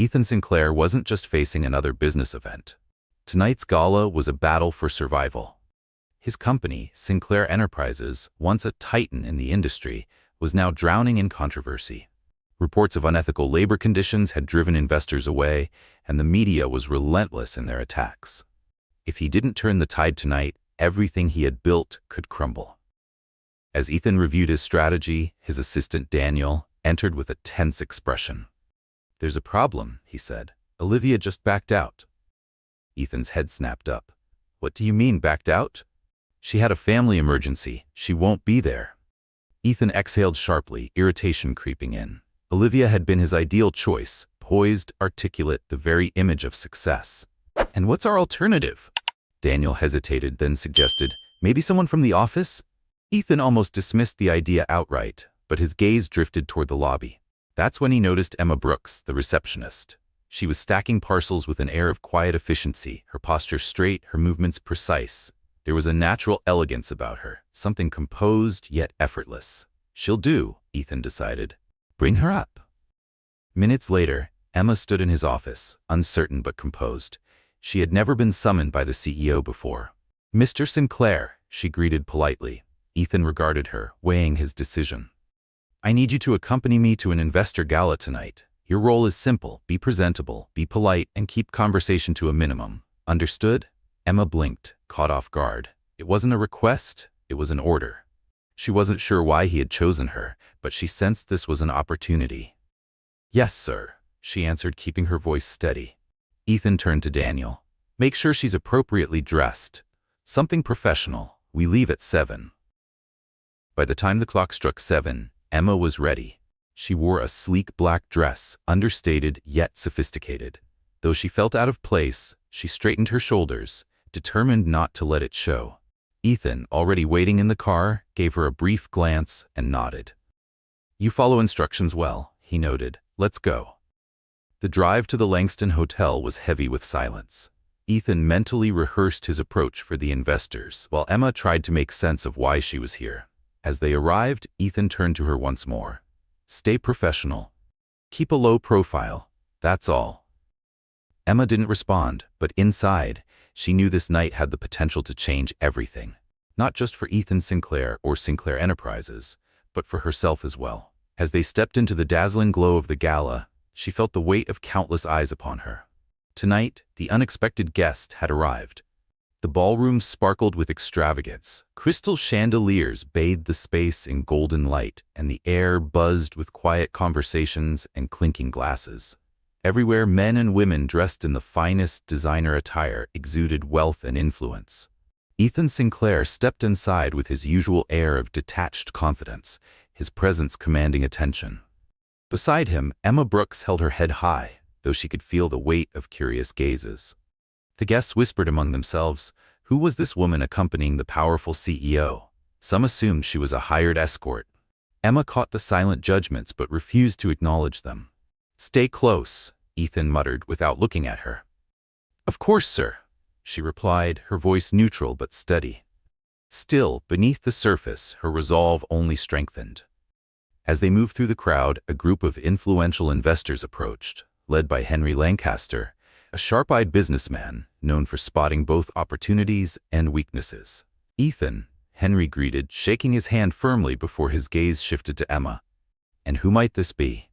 Ethan Sinclair wasn't just facing another business event. Tonight's gala was a battle for survival. His company, Sinclair Enterprises, once a titan in the industry, was now drowning in controversy. Reports of unethical labor conditions had driven investors away, and the media was relentless in their attacks. If he didn't turn the tide tonight, everything he had built could crumble. As Ethan reviewed his strategy, his assistant Daniel entered with a tense expression. "There's a problem," he said. "Olivia just backed out." Ethan's head snapped up. "What do you mean, backed out?" "She had a family emergency. She won't be there." Ethan exhaled sharply, irritation creeping in. Olivia had been his ideal choice, poised, articulate, the very image of success. "And what's our alternative?" Daniel hesitated, then suggested, "Maybe someone from the office?" Ethan almost dismissed the idea outright, but his gaze drifted toward the lobby. That's when he noticed Emma Brooks, the receptionist. She was stacking parcels with an air of quiet efficiency, her posture straight, her movements precise. There was a natural elegance about her, something composed yet effortless. "She'll do," Ethan decided. "Bring her up." Minutes later, Emma stood in his office, uncertain but composed. She had never been summoned by the CEO before. "Mr. Sinclair," she greeted politely. Ethan regarded her, weighing his decision. "I need you to accompany me to an investor gala tonight. Your role is simple: be presentable, be polite, and keep conversation to a minimum. Understood?" Emma blinked, caught off guard. It wasn't a request, it was an order. She wasn't sure why he had chosen her, but she sensed this was an opportunity. "Yes, sir," she answered, keeping her voice steady. Ethan turned to Daniel. "Make sure she's appropriately dressed. Something professional. We leave at 7. By the time the clock struck 7, Emma was ready. She wore a sleek black dress, understated yet sophisticated. Though she felt out of place, she straightened her shoulders, determined not to let it show. Ethan, already waiting in the car, gave her a brief glance and nodded. "You follow instructions well," he noted. "Let's go." The drive to the Langston Hotel was heavy with silence. Ethan mentally rehearsed his approach for the investors, while Emma tried to make sense of why she was here. As they arrived, Ethan turned to her once more. "Stay professional. Keep a low profile. That's all." Emma didn't respond, but inside, she knew this night had the potential to change everything. Not just for Ethan Sinclair or Sinclair Enterprises, but for herself as well. As they stepped into the dazzling glow of the gala, she felt the weight of countless eyes upon her. Tonight, the unexpected guest had arrived. The ballroom sparkled with extravagance. Crystal chandeliers bathed the space in golden light, and the air buzzed with quiet conversations and clinking glasses. Everywhere, men and women dressed in the finest designer attire exuded wealth and influence. Ethan Sinclair stepped inside with his usual air of detached confidence, his presence commanding attention. Beside him, Emma Brooks held her head high, though she could feel the weight of curious gazes. The guests whispered among themselves, who was this woman accompanying the powerful CEO? Some assumed she was a hired escort. Emma caught the silent judgments but refused to acknowledge them. "Stay close," Ethan muttered without looking at her. "Of course, sir," she replied, her voice neutral but steady. Still, beneath the surface, her resolve only strengthened. As they moved through the crowd, a group of influential investors approached, led by Henry Lancaster, a sharp-eyed businessman known for spotting both opportunities and weaknesses. "Ethan," Henry greeted, shaking his hand firmly before his gaze shifted to Emma. "And who might this be?"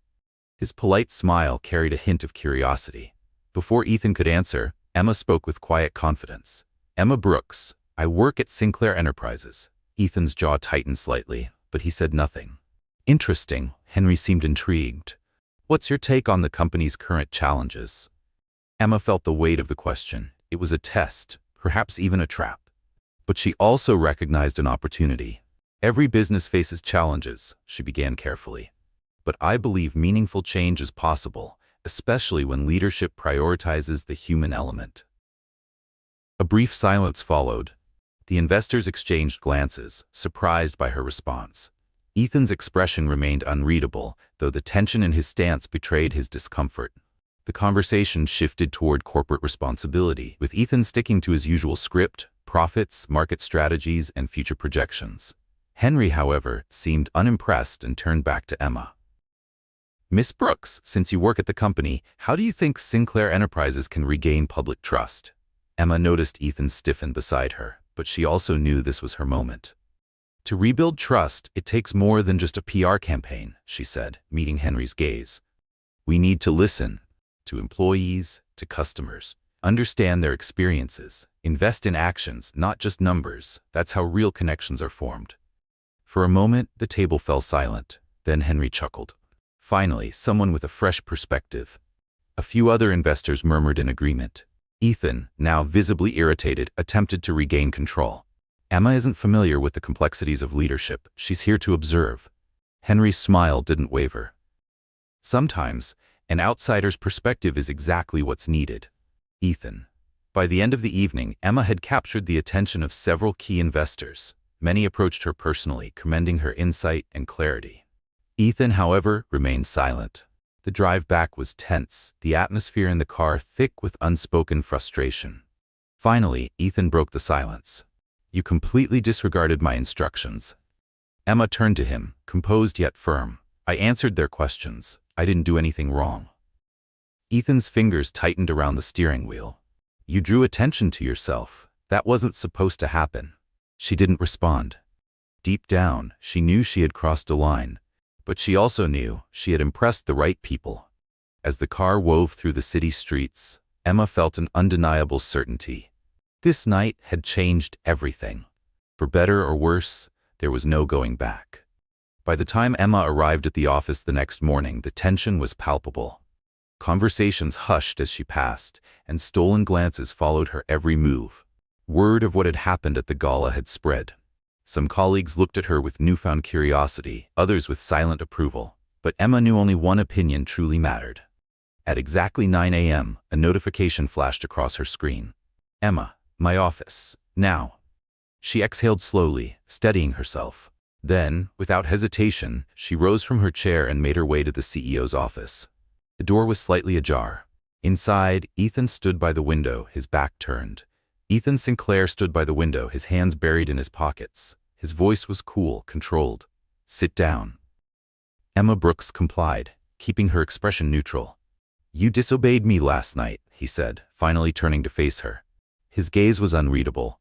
His polite smile carried a hint of curiosity. Before Ethan could answer, Emma spoke with quiet confidence. "Emma Brooks. I work at Sinclair Enterprises." Ethan's jaw tightened slightly, but he said nothing. "Interesting." Henry seemed intrigued. "What's your take on the company's current challenges?" Emma felt the weight of the question. It was a test, perhaps even a trap. But she also recognized an opportunity. "Every business faces challenges," she began carefully. "But I believe meaningful change is possible, especially when leadership prioritizes the human element." A brief silence followed. The investors exchanged glances, surprised by her response. Ethan's expression remained unreadable, though the tension in his stance betrayed his discomfort. The conversation shifted toward corporate responsibility, with Ethan sticking to his usual script: profits, market strategies, and future projections. Henry, however, seemed unimpressed and turned back to Emma. Miss Brooks, since you work at the company, how do you think Sinclair Enterprises can regain public trust? Emma noticed Ethan stiffen beside her, but she also knew this was her moment. To rebuild trust, it takes more than just a PR campaign, she said, meeting Henry's gaze. We need to listen to employees, to customers, understand their experiences, invest in actions, not just numbers. That's how real connections are formed. For a moment, the table fell silent. Then Henry chuckled. Finally, someone with a fresh perspective. A few other investors murmured in agreement. Ethan, now visibly irritated, attempted to regain control. Emma isn't familiar with the complexities of leadership. She's here to observe. Henry's smile didn't waver. Sometimes, an outsider's perspective is exactly what's needed. Ethan. By the end of the evening, Emma had captured the attention of several key investors. Many approached her personally, commending her insight and clarity. Ethan, however, remained silent. The drive back was tense, the atmosphere in the car thick with unspoken frustration. Finally, Ethan broke the silence. You completely disregarded my instructions. Emma turned to him, composed yet firm. I answered their questions. I didn't do anything wrong. Ethan's fingers tightened around the steering wheel. You drew attention to yourself. That wasn't supposed to happen. She didn't respond. Deep down, she knew she had crossed a line, but she also knew she had impressed the right people. As the car wove through the city streets, Emma felt an undeniable certainty. This night had changed everything. For better or worse, there was no going back. By the time Emma arrived at the office the next morning, the tension was palpable. Conversations hushed as she passed, and stolen glances followed her every move. Word of what had happened at the gala had spread. Some colleagues looked at her with newfound curiosity, others with silent approval. But Emma knew only one opinion truly mattered. At exactly 9 a.m., a notification flashed across her screen. Emma, my office, now. She exhaled slowly, steadying herself. Then, without hesitation, she rose from her chair and made her way to the CEO's office. The door was slightly ajar. Inside, Ethan stood by the window, his back turned. Ethan Sinclair stood by the window, his hands buried in his pockets. His voice was cool, controlled. Sit down. Emma Brooks complied, keeping her expression neutral. You disobeyed me last night, he said, finally turning to face her. His gaze was unreadable.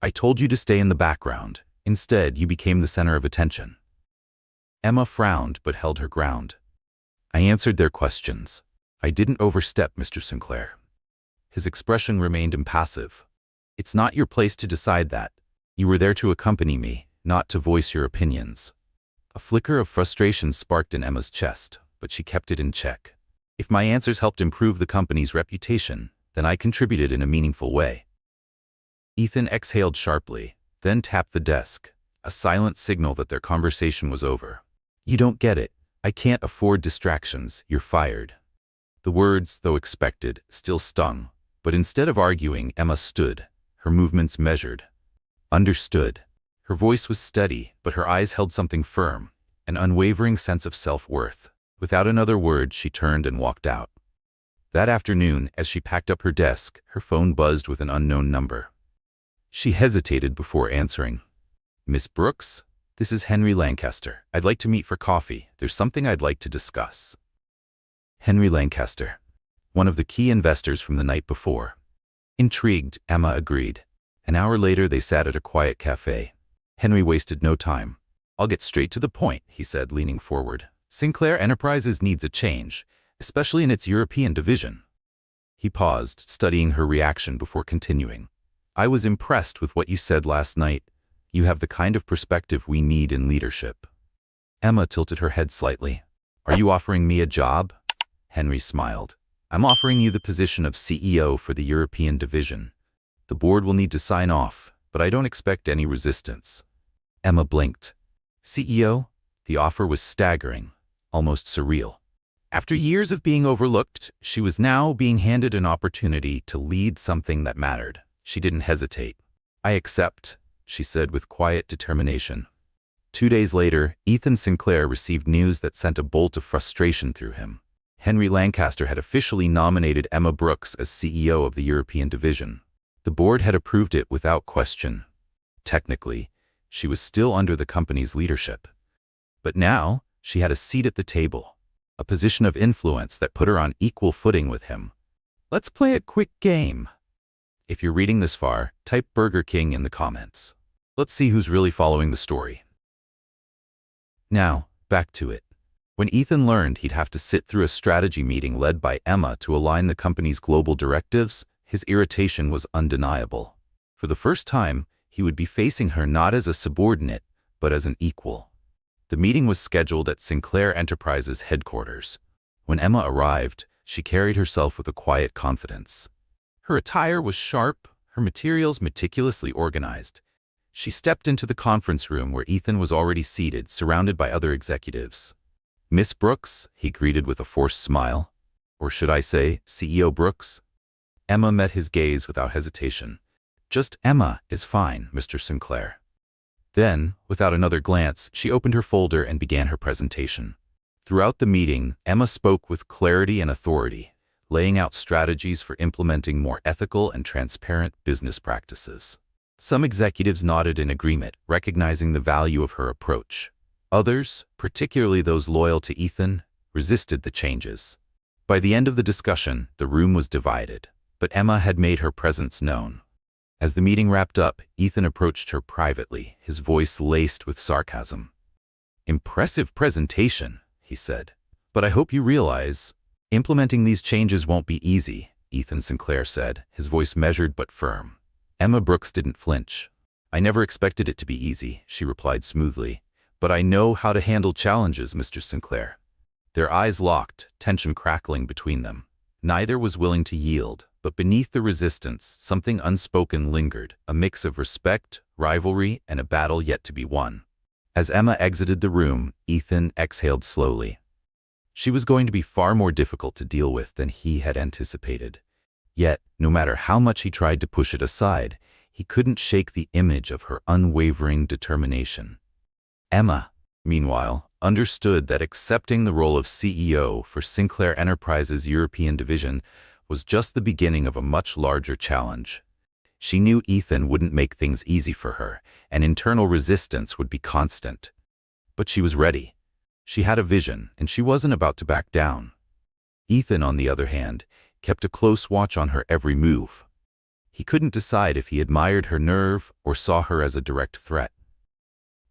I told you to stay in the background. Instead, you became the center of attention. Emma frowned but held her ground. I answered their questions. I didn't overstep, Mr. Sinclair. His expression remained impassive. It's not your place to decide that. You were there to accompany me, not to voice your opinions. A flicker of frustration sparked in Emma's chest, but she kept it in check. If my answers helped improve the company's reputation, then I contributed in a meaningful way. Ethan exhaled sharply, then tapped the desk, a silent signal that their conversation was over. You don't get it. I can't afford distractions. You're fired. The words, though expected, still stung, but instead of arguing, Emma stood, her movements measured. Understood. Her voice was steady, but her eyes held something firm, an unwavering sense of self-worth. Without another word, she turned and walked out. That afternoon, as she packed up her desk, her phone buzzed with an unknown number. She hesitated before answering. Miss Brooks? This is Henry Lancaster. I'd like to meet for coffee. There's something I'd like to discuss. Henry Lancaster, one of the key investors from the night before. Intrigued, Emma agreed. An hour later, they sat at a quiet cafe. Henry wasted no time. I'll get straight to the point, he said, leaning forward. Sinclair Enterprises needs a change, especially in its European division. He paused, studying her reaction before continuing. I was impressed with what you said last night. You have the kind of perspective we need in leadership. Emma tilted her head slightly. Are you offering me a job? Henry smiled. I'm offering you the position of CEO for the European division. The board will need to sign off, but I don't expect any resistance. Emma blinked. CEO? The offer was staggering, almost surreal. After years of being overlooked, she was now being handed an opportunity to lead something that mattered. She didn't hesitate. I accept, she said with quiet determination. 2 days later, Ethan Sinclair received news that sent a bolt of frustration through him. Henry Lancaster had officially nominated Emma Brooks as CEO of the European division. The board had approved it without question. Technically, she was still under the company's leadership. But now, she had a seat at the table. a position of influence that put her on equal footing with him. Let's play a quick game. If you're reading this far, type Burger King in the comments. Let's see who's really following the story. Now, back to it. When Ethan learned he'd have to sit through a strategy meeting led by Emma to align the company's global directives, his irritation was undeniable. For the first time, he would be facing her not as a subordinate, but as an equal. The meeting was scheduled at Sinclair Enterprises headquarters. When Emma arrived, she carried herself with a quiet confidence. Her attire was sharp, her materials meticulously organized. She stepped into the conference room where Ethan was already seated, surrounded by other executives. "Miss Brooks," he greeted with a forced smile. Or should I say, CEO Brooks? Emma met his gaze without hesitation. "Just Emma is fine, Mr. Sinclair." Then, without another glance, she opened her folder and began her presentation. Throughout the meeting, Emma spoke with clarity and authority, laying out strategies for implementing more ethical and transparent business practices. Some executives nodded in agreement, recognizing the value of her approach. Others, particularly those loyal to Ethan, resisted the changes. By the end of the discussion, the room was divided, but Emma had made her presence known. As the meeting wrapped up, Ethan approached her privately, his voice laced with sarcasm. "Impressive presentation," he said. "But I hope you realize, implementing these changes won't be easy," Ethan Sinclair said, his voice measured but firm. Emma Brooks didn't flinch. "I never expected it to be easy," she replied smoothly. "But I know how to handle challenges, Mr. Sinclair." Their eyes locked, tension crackling between them. Neither was willing to yield, but beneath the resistance, something unspoken lingered, a mix of respect, rivalry, and a battle yet to be won. As Emma exited the room, Ethan exhaled slowly. She was going to be far more difficult to deal with than he had anticipated. Yet, no matter how much he tried to push it aside, he couldn't shake the image of her unwavering determination. Emma, meanwhile, understood that accepting the role of CEO for Sinclair Enterprises' European division was just the beginning of a much larger challenge. She knew Ethan wouldn't make things easy for her, and internal resistance would be constant. But she was ready. She had a vision, and she wasn't about to back down. Ethan, on the other hand, kept a close watch on her every move. He couldn't decide if he admired her nerve or saw her as a direct threat.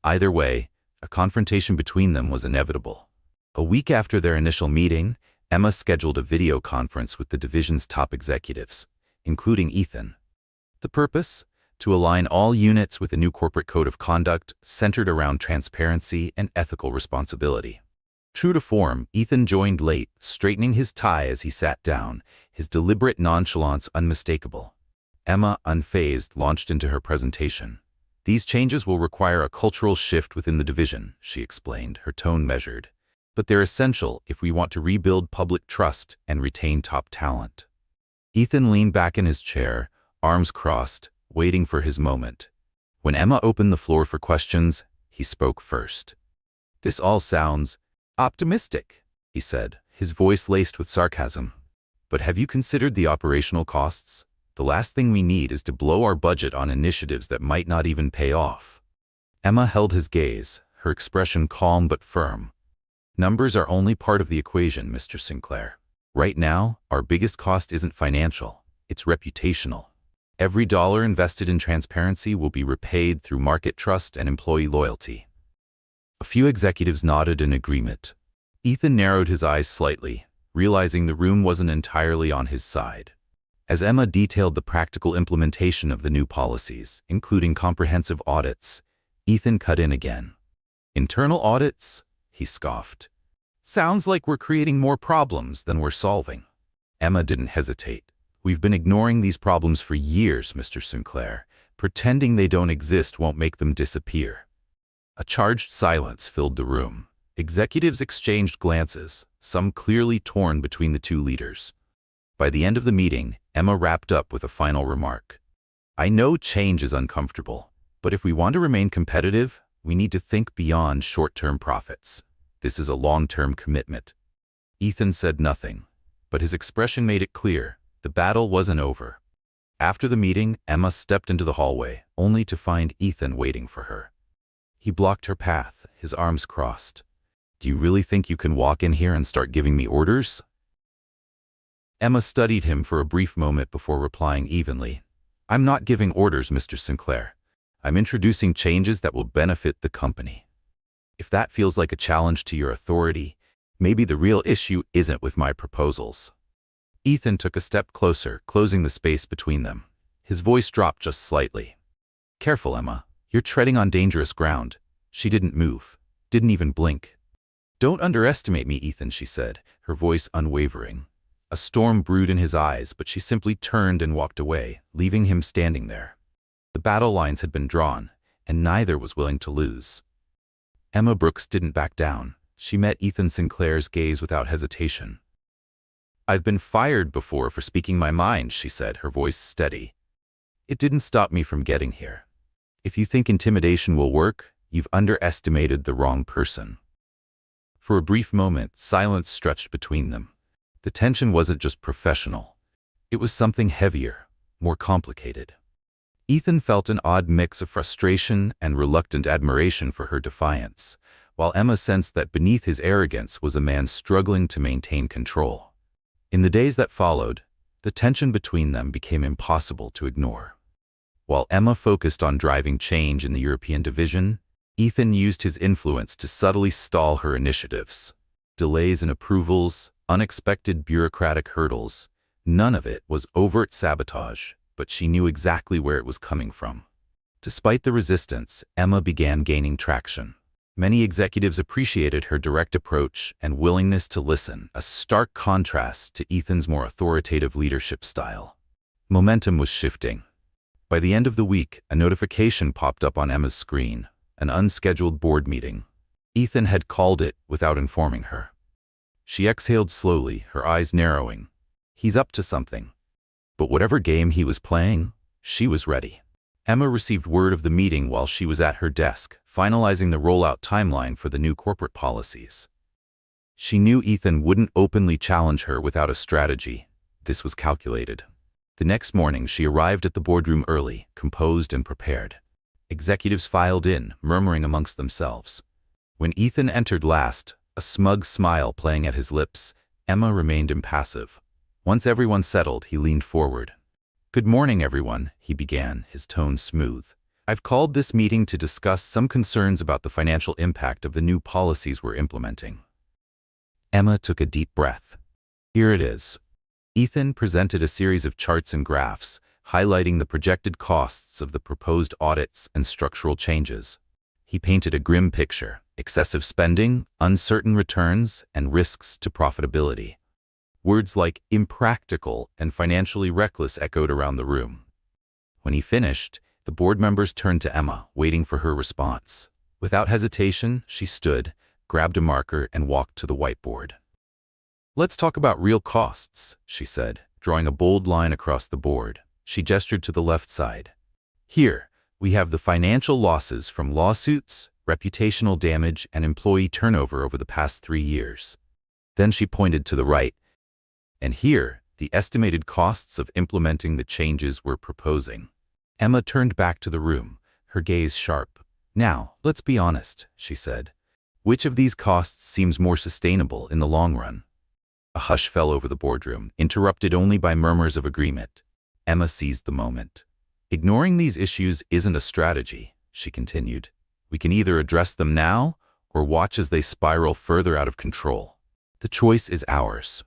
Either way, a confrontation between them was inevitable. A week after their initial meeting, Emma scheduled a video conference with the division's top executives, including Ethan. The purpose? To align all units with a new corporate code of conduct centered around transparency and ethical responsibility. True to form, Ethan joined late, straightening his tie as he sat down, his deliberate nonchalance unmistakable. Emma, unfazed, launched into her presentation. "These changes will require a cultural shift within the division," she explained, her tone measured. "But they're essential if we want to rebuild public trust and retain top talent." Ethan leaned back in his chair, arms crossed, waiting for his moment. When Emma opened the floor for questions, he spoke first. "This all sounds optimistic," he said, his voice laced with sarcasm. "But have you considered the operational costs? The last thing we need is to blow our budget on initiatives that might not even pay off." Emma held his gaze, her expression calm but firm. "Numbers are only part of the equation, Mr. Sinclair. Right now, our biggest cost isn't financial, it's reputational. Every dollar invested in transparency will be repaid through market trust and employee loyalty." A few executives nodded in agreement. Ethan narrowed his eyes slightly, realizing the room wasn't entirely on his side. As Emma detailed the practical implementation of the new policies, including comprehensive audits, Ethan cut in again. "Internal audits?" he scoffed. "Sounds like we're creating more problems than we're solving." Emma didn't hesitate. "We've been ignoring these problems for years, Mr. Sinclair. Pretending they don't exist won't make them disappear." A charged silence filled the room. Executives exchanged glances, some clearly torn between the two leaders. By the end of the meeting, Emma wrapped up with a final remark. "I know change is uncomfortable, but if we want to remain competitive, we need to think beyond short-term profits. This is a long-term commitment." Ethan said nothing, but his expression made it clear the battle wasn't over. After the meeting, Emma stepped into the hallway, only to find Ethan waiting for her. He blocked her path, his arms crossed. Do you really think you can walk in here and start giving me orders? Emma studied him for a brief moment before replying evenly. I'm not giving orders, Mr. Sinclair. I'm introducing changes that will benefit the company. If that feels like a challenge to your authority, maybe the real issue isn't with my proposals. Ethan took a step closer, closing the space between them. His voice dropped just slightly. Careful, Emma. You're treading on dangerous ground. She didn't move, didn't even blink. Don't underestimate me, Ethan, she said, her voice unwavering. A storm brewed in his eyes, but she simply turned and walked away, leaving him standing there. The battle lines had been drawn, and neither was willing to lose. Emma Brooks didn't back down. She met Ethan Sinclair's gaze without hesitation. I've been fired before for speaking my mind, she said, her voice steady. It didn't stop me from getting here. If you think intimidation will work, you've underestimated the wrong person. For a brief moment, silence stretched between them. The tension wasn't just professional. It was something heavier, more complicated. Ethan felt an odd mix of frustration and reluctant admiration for her defiance, while Emma sensed that beneath his arrogance was a man struggling to maintain control. In the days that followed, the tension between them became impossible to ignore. While Emma focused on driving change in the European division, Ethan used his influence to subtly stall her initiatives. Delays in approvals, unexpected bureaucratic hurdles, none of it was overt sabotage, but she knew exactly where it was coming from. Despite the resistance, Emma began gaining traction. Many executives appreciated her direct approach and willingness to listen, a stark contrast to Ethan's more authoritative leadership style. Momentum was shifting. By the end of the week, a notification popped up on Emma's screen, an unscheduled board meeting. Ethan had called it without informing her. She exhaled slowly, her eyes narrowing. He's up to something. But whatever game he was playing, she was ready. Emma received word of the meeting while she was at her desk, finalizing the rollout timeline for the new corporate policies. She knew Ethan wouldn't openly challenge her without a strategy. This was calculated. The next morning, she arrived at the boardroom early, composed and prepared. Executives filed in, murmuring amongst themselves. When Ethan entered last, a smug smile playing at his lips, Emma remained impassive. Once everyone settled, he leaned forward. Good morning, everyone, he began, his tone smooth. I've called this meeting to discuss some concerns about the financial impact of the new policies we're implementing. Emma took a deep breath. Here it is. Ethan presented a series of charts and graphs, highlighting the projected costs of the proposed audits and structural changes. He painted a grim picture: excessive spending, uncertain returns, and risks to profitability. Words like impractical and financially reckless echoed around the room. When he finished, the board members turned to Emma, waiting for her response. Without hesitation, she stood, grabbed a marker, and walked to the whiteboard. Let's talk about real costs, she said, drawing a bold line across the board. She gestured to the left side. Here, we have the financial losses from lawsuits, reputational damage, and employee turnover over the past 3 years. Then she pointed to the right. And here, the estimated costs of implementing the changes we're proposing. Emma turned back to the room, her gaze sharp. Now, let's be honest, she said. Which of these costs seems more sustainable in the long run? A hush fell over the boardroom, interrupted only by murmurs of agreement. Emma seized the moment. Ignoring these issues isn't a strategy, she continued. We can either address them now or watch as they spiral further out of control. The choice is ours.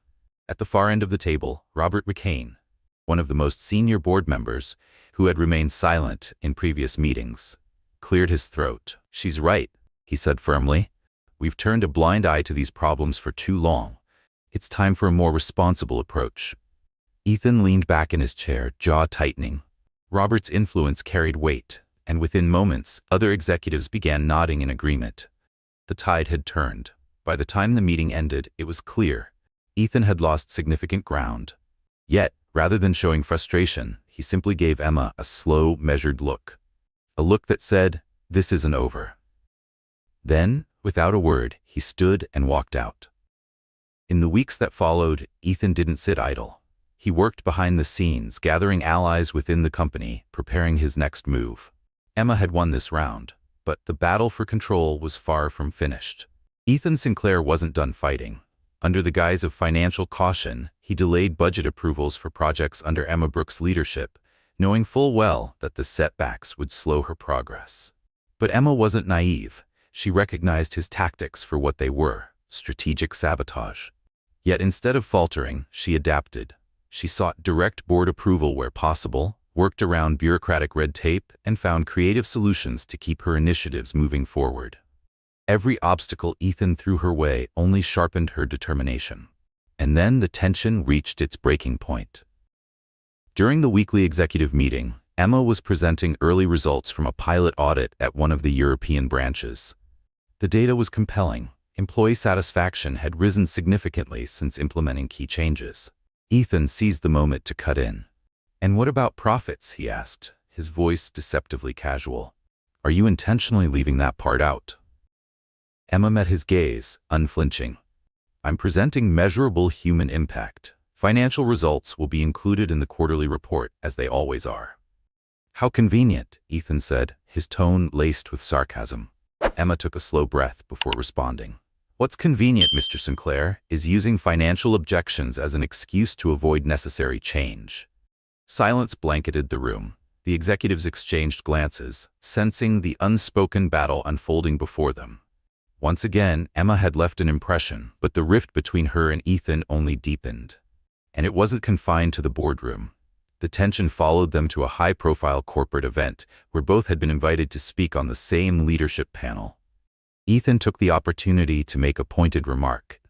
At the far end of the table, Robert McCain, one of the most senior board members, who had remained silent in previous meetings, cleared his throat. She's right, he said firmly. We've turned a blind eye to these problems for too long. It's time for a more responsible approach. Ethan leaned back in his chair, jaw tightening. Robert's influence carried weight, and within moments, other executives began nodding in agreement. The tide had turned. By the time the meeting ended, it was clear. Ethan had lost significant ground. Yet, rather than showing frustration, he simply gave Emma a slow, measured look. A look that said, "This isn't over." Then, without a word, he stood and walked out. In the weeks that followed, Ethan didn't sit idle. He worked behind the scenes, gathering allies within the company, preparing his next move. Emma had won this round, but the battle for control was far from finished. Ethan Sinclair wasn't done fighting. Under the guise of financial caution, he delayed budget approvals for projects under Emma Brooks' leadership, knowing full well that the setbacks would slow her progress. But Emma wasn't naive. She recognized his tactics for what they were: strategic sabotage. Yet instead of faltering, she adapted. She sought direct board approval where possible, worked around bureaucratic red tape, and found creative solutions to keep her initiatives moving forward. Every obstacle Ethan threw her way only sharpened her determination. And then the tension reached its breaking point. During the weekly executive meeting, Emma was presenting early results from a pilot audit at one of the European branches. The data was compelling. Employee satisfaction had risen significantly since implementing key changes. Ethan seized the moment to cut in. "And what about profits?" he asked, his voice deceptively casual. "Are you intentionally leaving that part out?" Emma met his gaze, unflinching. "I'm presenting measurable human impact. Financial results will be included in the quarterly report, as they always are." "How convenient," Ethan said, his tone laced with sarcasm. Emma took a slow breath before responding. "What's convenient, Mr. Sinclair, is using financial objections as an excuse to avoid necessary change." Silence blanketed the room. The executives exchanged glances, sensing the unspoken battle unfolding before them. Once again, Emma had left an impression, but the rift between her and Ethan only deepened. And it wasn't confined to the boardroom. The tension followed them to a high-profile corporate event where both had been invited to speak on the same leadership panel. Ethan took the opportunity to make a pointed remark.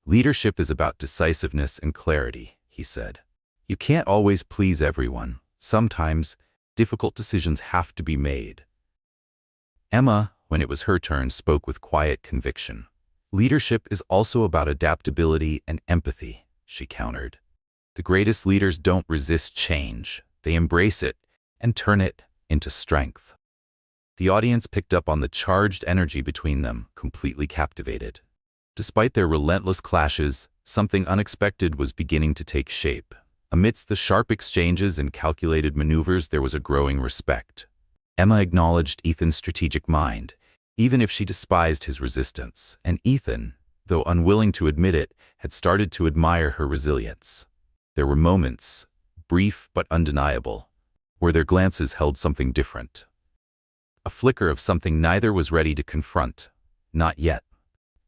"Leadership is about decisiveness and clarity," he said. "You can't always please everyone. Sometimes, difficult decisions have to be made." Emma, when it was her turn, spoke with quiet conviction. "Leadership is also about adaptability and empathy," she countered. "The greatest leaders don't resist change. They embrace it and turn it into strength." The audience picked up on the charged energy between them, completely captivated. Despite their relentless clashes, something unexpected was beginning to take shape. Amidst the sharp exchanges and calculated maneuvers, there was a growing respect. Emma acknowledged Ethan's strategic mind, even if she despised his resistance, and Ethan, though unwilling to admit it, had started to admire her resilience. There were moments, brief but undeniable, where their glances held something different. A flicker of something neither was ready to confront. Not yet.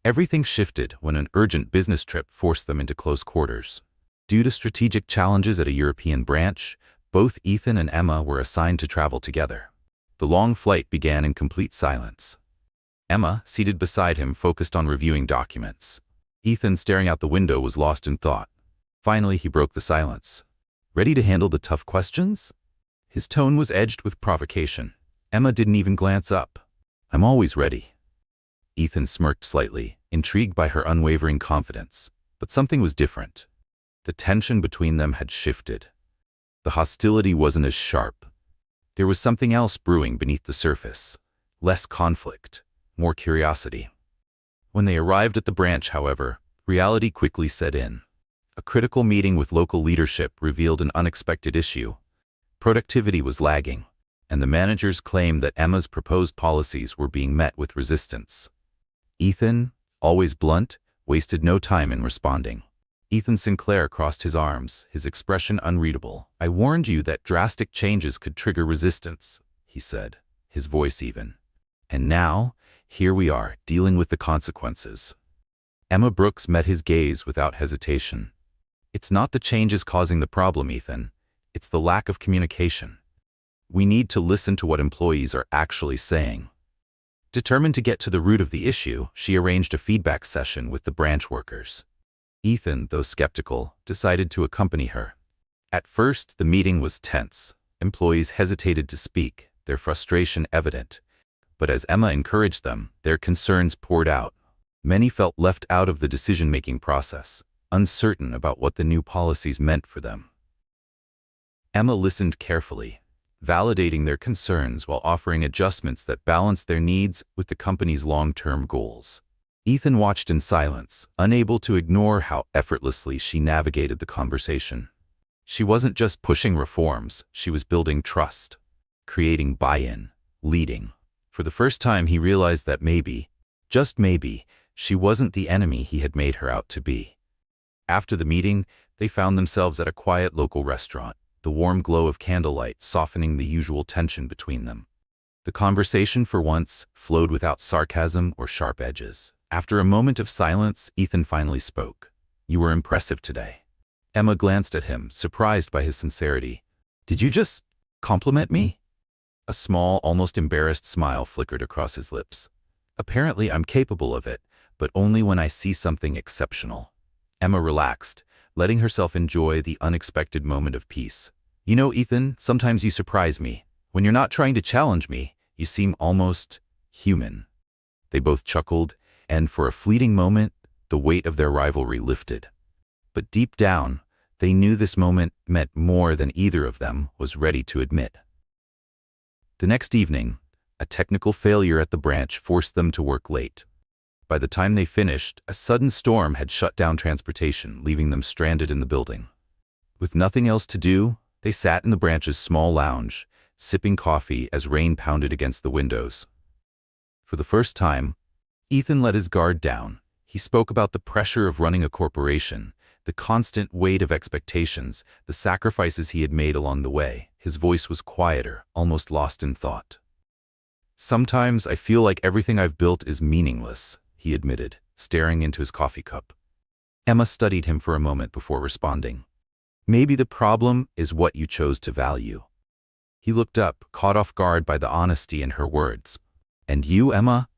Everything shifted when an urgent business trip forced them into close quarters. Due to strategic challenges at a European branch, both Ethan and Emma were assigned to travel together. The long flight began in complete silence. Emma, seated beside him, focused on reviewing documents. Ethan, staring out the window, was lost in thought. Finally, he broke the silence. "Ready to handle the tough questions?" His tone was edged with provocation. Emma didn't even glance up. "I'm always ready." Ethan smirked slightly, intrigued by her unwavering confidence. But something was different. The tension between them had shifted. The hostility wasn't as sharp. There was something else brewing beneath the surface. Less conflict, more curiosity. When they arrived at the branch, however, reality quickly set in. A critical meeting with local leadership revealed an unexpected issue. Productivity was lagging, and the managers claimed that Emma's proposed policies were being met with resistance. Ethan, always blunt, wasted no time in responding. Ethan Sinclair crossed his arms, his expression unreadable. "I warned you that drastic changes could trigger resistance," he said, his voice even. "And now, here we are, dealing with the consequences." Emma Brooks met his gaze without hesitation. "It's not the changes causing the problem, Ethan. It's the lack of communication. We need to listen to what employees are actually saying." Determined to get to the root of the issue, she arranged a feedback session with the branch workers. Ethan, though skeptical, decided to accompany her. At first, the meeting was tense. Employees hesitated to speak, their frustration evident. But as Emma encouraged them, their concerns poured out. Many felt left out of the decision-making process, uncertain about what the new policies meant for them. Emma listened carefully, validating their concerns while offering adjustments that balanced their needs with the company's long-term goals. Ethan watched in silence, unable to ignore how effortlessly she navigated the conversation. She wasn't just pushing reforms, she was building trust, creating buy-in, leading. For the first time, he realized that maybe, just maybe, She wasn't the enemy he had made her out to be. After the meeting, they found themselves at a quiet local restaurant, the warm glow of candlelight softening the usual tension between them. The conversation, for once, flowed without sarcasm or sharp edges. After a moment of silence, Ethan finally spoke. "You were impressive today." Emma glanced at him, surprised by his sincerity. "Did you just compliment me?" A small, almost embarrassed smile flickered across his lips. "Apparently I'm capable of it, but only when I see something exceptional." Emma relaxed, letting herself enjoy the unexpected moment of peace. "You know, Ethan, sometimes you surprise me. When you're not trying to challenge me, you seem almost human." They both chuckled, and for a fleeting moment, the weight of their rivalry lifted. But deep down, they knew this moment meant more than either of them was ready to admit. The next evening, a technical failure at the branch forced them to work late. By the time they finished, a sudden storm had shut down transportation, leaving them stranded in the building. With nothing else to do, they sat in the branch's small lounge, sipping coffee as rain pounded against the windows. For the first time, Ethan let his guard down. He spoke about the pressure of running a corporation, the constant weight of expectations, the sacrifices he had made along the way. His voice was quieter, almost lost in thought. "Sometimes I feel like everything I've built is meaningless," he admitted, staring into his coffee cup. Emma studied him for a moment before responding. "Maybe the problem is what you chose to value." He looked up, caught off guard by the honesty in her words. "And you, Emma?"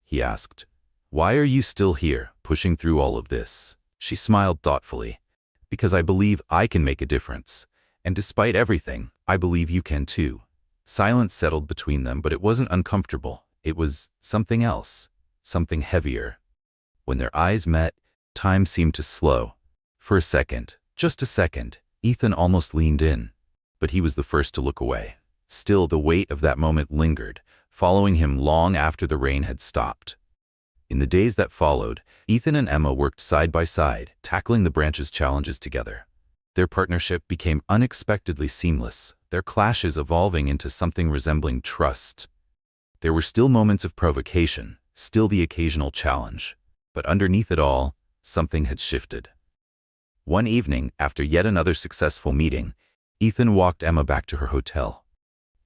he asked. "Why are you still here, pushing through all of this?" She smiled thoughtfully. "Because I believe I can make a difference. And despite everything, I believe you can too." Silence settled between them, but it wasn't uncomfortable. It was something else, something heavier. When their eyes met, time seemed to slow. For a second, just a second, Ethan almost leaned in. But he was the first to look away. Still, the weight of that moment lingered, following him long after the rain had stopped. In the days that followed, Ethan and Emma worked side by side, tackling the branch's challenges together. Their partnership became unexpectedly seamless, their clashes evolving into something resembling trust. There were still moments of provocation, still the occasional challenge, but underneath it all, something had shifted. One evening, after yet another successful meeting, Ethan walked Emma back to her hotel.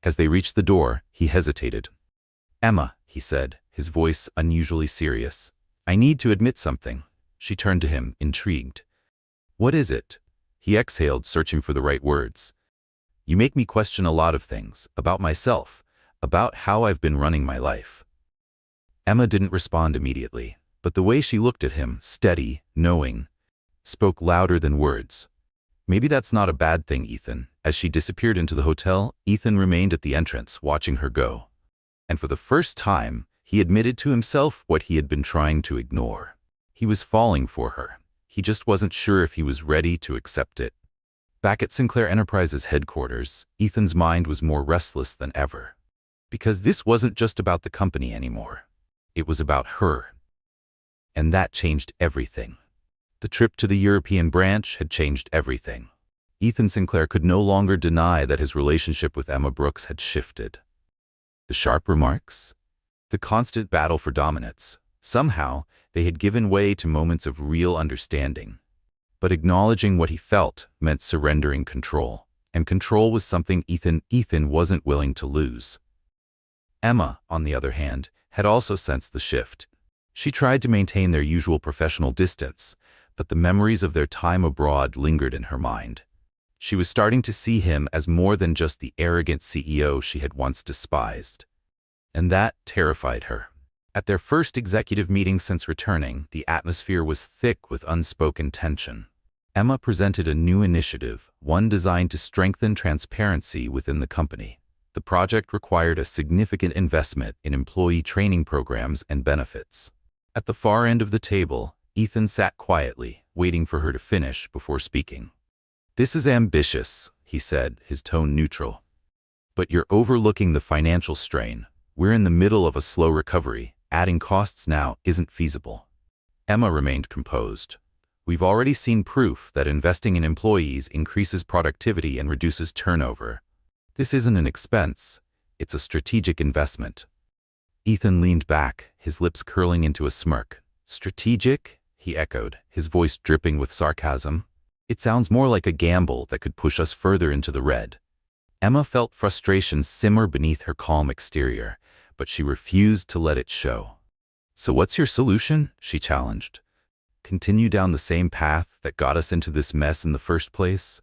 As they reached the door, he hesitated. "Emma," he said, his voice unusually serious, "I need to admit something." She turned to him, intrigued. "What is it?" He exhaled, searching for the right words. "You make me question a lot of things, about myself, about how I've been running my life." Emma didn't respond immediately, but the way she looked at him, steady, knowing, spoke louder than words. "Maybe that's not a bad thing, Ethan." As she disappeared into the hotel, Ethan remained at the entrance, watching her go. And for the first time, he admitted to himself what he had been trying to ignore. He was falling for her. He just wasn't sure if he was ready to accept it. Back at Sinclair Enterprises headquarters, Ethan's mind was more restless than ever. Because this wasn't just about the company anymore. It was about her. And that changed everything. The trip to the European branch had changed everything. Ethan Sinclair could no longer deny that his relationship with Emma Brooks had shifted. The sharp remarks, the constant battle for dominance, somehow they had given way to moments of real understanding. But acknowledging what he felt meant surrendering control, and control was something Ethan wasn't willing to lose. Emma, on the other hand, had also sensed the shift. She tried to maintain their usual professional distance, but the memories of their time abroad lingered in her mind. She was starting to see him as more than just the arrogant CEO she had once despised. And that terrified her. At their first executive meeting since returning, the atmosphere was thick with unspoken tension. Emma presented a new initiative, one designed to strengthen transparency within the company. The project required a significant investment in employee training programs and benefits. At the far end of the table, Ethan sat quietly, waiting for her to finish before speaking. "This is ambitious," he said, his tone neutral. "But you're overlooking the financial strain. We're in the middle of a slow recovery. Adding costs now isn't feasible." Emma remained composed. "We've already seen proof that investing in employees increases productivity and reduces turnover. This isn't an expense, it's a strategic investment." Ethan leaned back, his lips curling into a smirk. Strategic? He echoed, his voice dripping with sarcasm. It sounds more like a gamble that could push us further into the red. Emma felt frustration simmer beneath her calm exterior, but she refused to let it show. So what's your solution? She challenged. Continue down the same path that got us into this mess in the first place?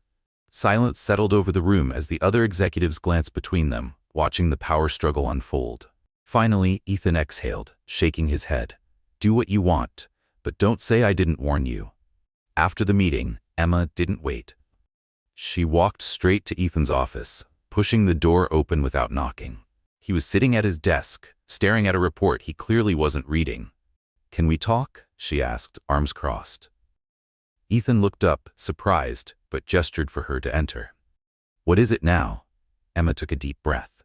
Silence settled over the room as the other executives glanced between them, watching the power struggle unfold. Finally, Ethan exhaled, shaking his head. Do what you want, but don't say I didn't warn you. After the meeting, Emma didn't wait. She walked straight to Ethan's office, pushing the door open without knocking. He was sitting at his desk, staring at a report he clearly wasn't reading. Can we talk? She asked, arms crossed. Ethan looked up, surprised, but gestured for her to enter. What is it now? Emma took a deep breath.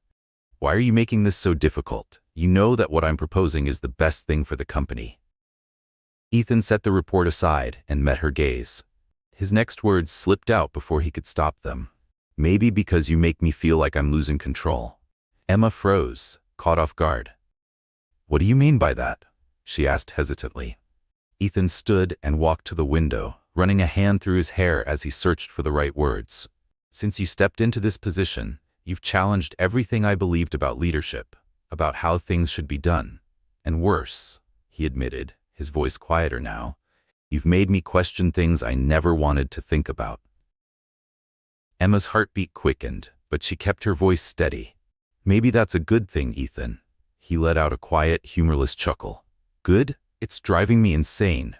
Why are you making this so difficult? You know that what I'm proposing is the best thing for the company. Ethan set the report aside and met her gaze. His next words slipped out before he could stop them. Maybe because you make me feel like I'm losing control. Emma froze, caught off guard. What do you mean by that? She asked hesitantly. Ethan stood and walked to the window, running a hand through his hair as he searched for the right words. Since you stepped into this position, you've challenged everything I believed about leadership, about how things should be done. And worse, he admitted, his voice quieter now, you've made me question things I never wanted to think about. Emma's heartbeat quickened, but she kept her voice steady. Maybe that's a good thing, Ethan. He let out a quiet, humorless chuckle. Good? It's driving me insane.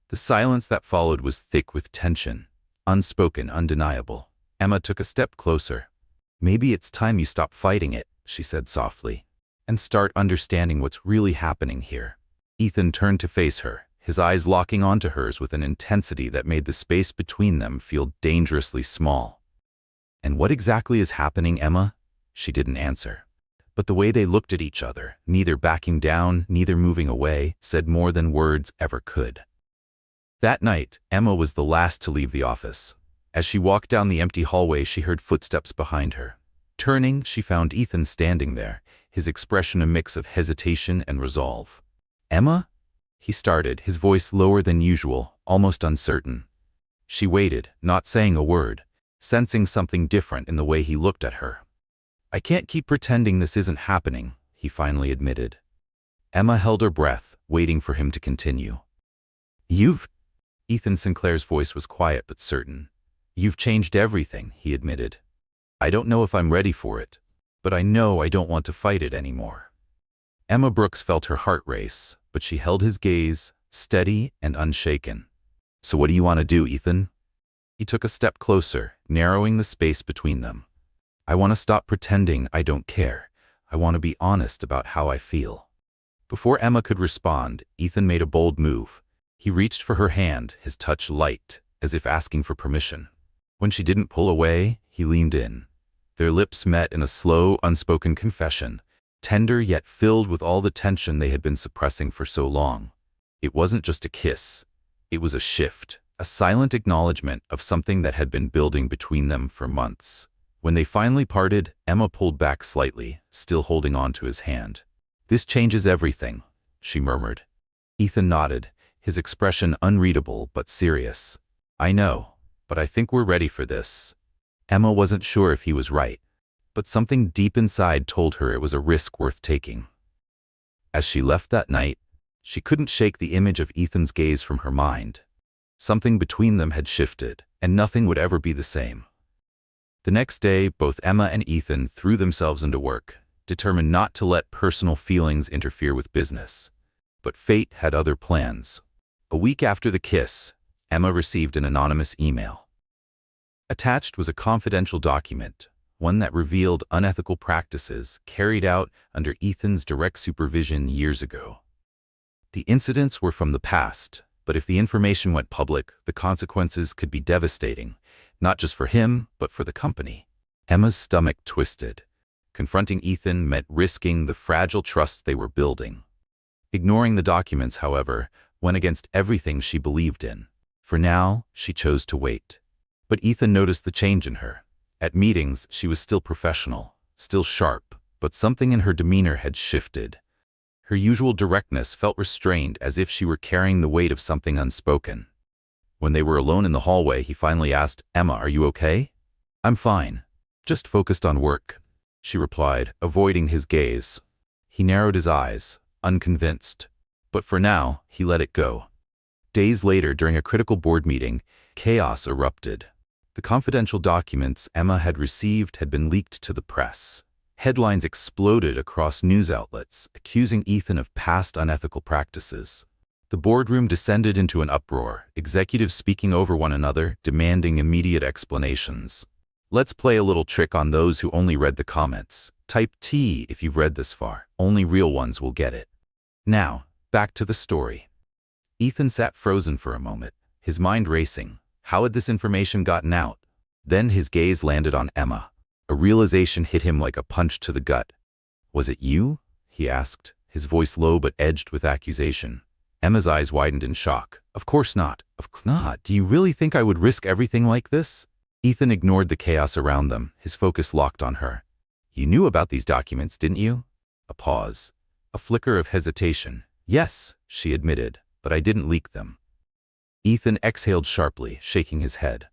The silence that followed was thick with tension, unspoken, undeniable. Emma took a step closer. Maybe it's time you stop fighting it, she said softly, and start understanding what's really happening here. Ethan turned to face her, his eyes locking onto hers with an intensity that made the space between them feel dangerously small. And what exactly is happening, Emma? She didn't answer. But the way they looked at each other, neither backing down, neither moving away, said more than words ever could. That night, Emma was the last to leave the office. As she walked down the empty hallway, she heard footsteps behind her. Turning, she found Ethan standing there, his expression a mix of hesitation and resolve. Emma? He started, his voice lower than usual, almost uncertain. She waited, not saying a word, sensing something different in the way he looked at her. I can't keep pretending this isn't happening, he finally admitted. Emma held her breath, waiting for him to continue. Ethan Sinclair's voice was quiet but certain. You've changed everything, he admitted. I don't know if I'm ready for it, but I know I don't want to fight it anymore. Emma Brooks felt her heart race, but she held his gaze, steady and unshaken. So what do you want to do, Ethan? He took a step closer, narrowing the space between them. I want to stop pretending I don't care. I want to be honest about how I feel. Before Emma could respond, Ethan made a bold move. He reached for her hand, his touch light, as if asking for permission. When she didn't pull away, he leaned in. Their lips met in a slow, unspoken confession, tender yet filled with all the tension they had been suppressing for so long. It wasn't just a kiss. It was a shift, a silent acknowledgement of something that had been building between them for months. When they finally parted, Emma pulled back slightly, still holding on to his hand. This changes everything, she murmured. Ethan nodded, his expression unreadable but serious. I know, but I think we're ready for this. Emma wasn't sure if he was right, but something deep inside told her it was a risk worth taking. As she left that night, she couldn't shake the image of Ethan's gaze from her mind. Something between them had shifted, and nothing would ever be the same. The next day, both Emma and Ethan threw themselves into work, determined not to let personal feelings interfere with business. But fate had other plans. A week after the kiss, Emma received an anonymous email. Attached was a confidential document, one that revealed unethical practices carried out under Ethan's direct supervision years ago. The incidents were from the past, but if the information went public, the consequences could be devastating. Not just for him, but for the company. Emma's stomach twisted. Confronting Ethan meant risking the fragile trust they were building. Ignoring the documents, however, went against everything she believed in. For now, she chose to wait. But Ethan noticed the change in her. At meetings, she was still professional, still sharp, but something in her demeanor had shifted. Her usual directness felt restrained, as if she were carrying the weight of something unspoken. When they were alone in the hallway, he finally asked, "Emma, are you okay?" "I'm fine. Just focused on work," she replied, avoiding his gaze. He narrowed his eyes, unconvinced. But for now, he let it go. Days later, during a critical board meeting, chaos erupted. The confidential documents Emma had received had been leaked to the press. Headlines exploded across news outlets, accusing Ethan of past unethical practices. The boardroom descended into an uproar, executives speaking over one another, demanding immediate explanations. Let's play a little trick on those who only read the comments. Type T if you've read this far. Only real ones will get it. Now, back to the story. Ethan sat frozen for a moment, his mind racing. How had this information gotten out? Then his gaze landed on Emma. A realization hit him like a punch to the gut. "Was it you?" he asked, his voice low but edged with accusation. Emma's eyes widened in shock. "Of course not. Of course not. Do you really think I would risk everything like this?" Ethan ignored the chaos around them, his focus locked on her. "You knew about these documents, didn't you?" A pause. A flicker of hesitation. "Yes," she admitted, "but I didn't leak them." Ethan exhaled sharply, shaking his head.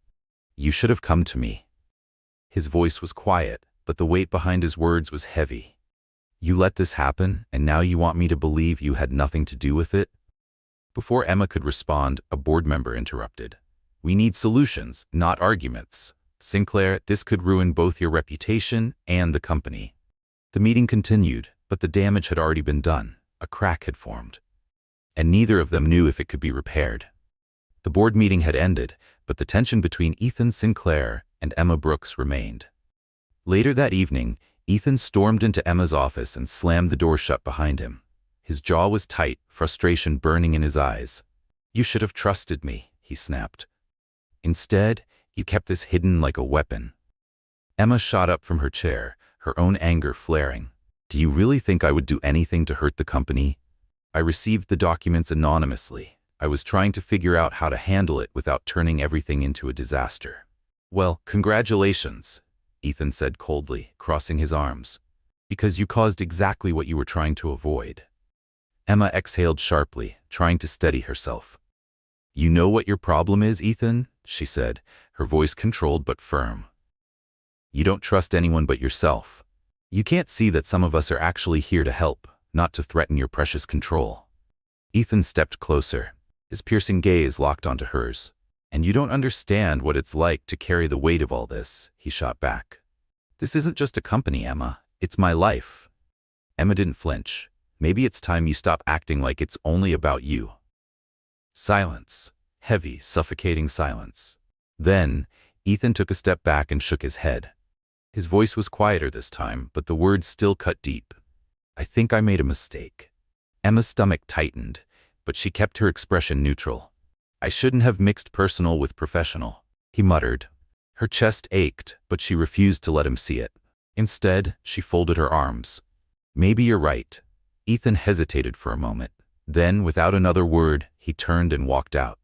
"You should have come to me." His voice was quiet, but the weight behind his words was heavy. "You let this happen, and now you want me to believe you had nothing to do with it?" Before Emma could respond, a board member interrupted. "We need solutions, not arguments. Sinclair, this could ruin both your reputation and the company." The meeting continued, but the damage had already been done. A crack had formed. And neither of them knew if it could be repaired. The board meeting had ended, but the tension between Ethan Sinclair and Emma Brooks remained. Later that evening, Ethan stormed into Emma's office and slammed the door shut behind him. His jaw was tight, frustration burning in his eyes. "You should have trusted me," he snapped. "Instead, you kept this hidden like a weapon." Emma shot up from her chair, her own anger flaring. "Do you really think I would do anything to hurt the company? I received the documents anonymously. I was trying to figure out how to handle it without turning everything into a disaster." "Well, congratulations," Ethan said coldly, crossing his arms. "Because you caused exactly what you were trying to avoid." Emma exhaled sharply, trying to steady herself. "You know what your problem is, Ethan?" she said, her voice controlled but firm. "You don't trust anyone but yourself. You can't see that some of us are actually here to help, not to threaten your precious control." Ethan stepped closer, his piercing gaze locked onto hers. "And you don't understand what it's like to carry the weight of all this," he shot back. "This isn't just a company, Emma. It's my life." Emma didn't flinch. "Maybe it's time you stop acting like it's only about you." Silence. Heavy, suffocating silence. Then, Ethan took a step back and shook his head. His voice was quieter this time, but the words still cut deep. "I think I made a mistake." Emma's stomach tightened, but she kept her expression neutral. "I shouldn't have mixed personal with professional," he muttered. Her chest ached, but she refused to let him see it. Instead, she folded her arms. "Maybe you're right." Ethan hesitated for a moment. Then, without another word, he turned and walked out.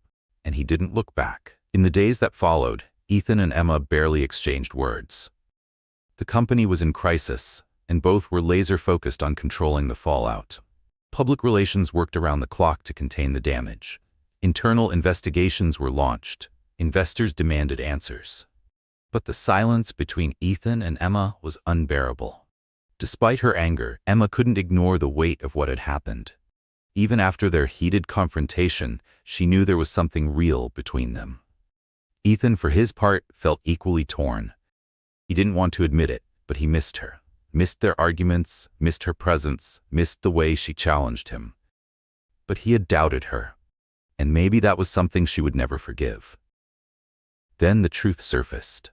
And he didn't look back. In the days that followed, Ethan and Emma barely exchanged words. The company was in crisis, and both were laser-focused on controlling the fallout. Public relations worked around the clock to contain the damage. Internal investigations were launched. Investors demanded answers. But the silence between Ethan and Emma was unbearable. Despite her anger, Emma couldn't ignore the weight of what had happened. Even after their heated confrontation, she knew there was something real between them. Ethan, for his part, felt equally torn. He didn't want to admit it, but he missed her. Missed their arguments, missed her presence, missed the way she challenged him. But he had doubted her, and maybe that was something she would never forgive. Then the truth surfaced.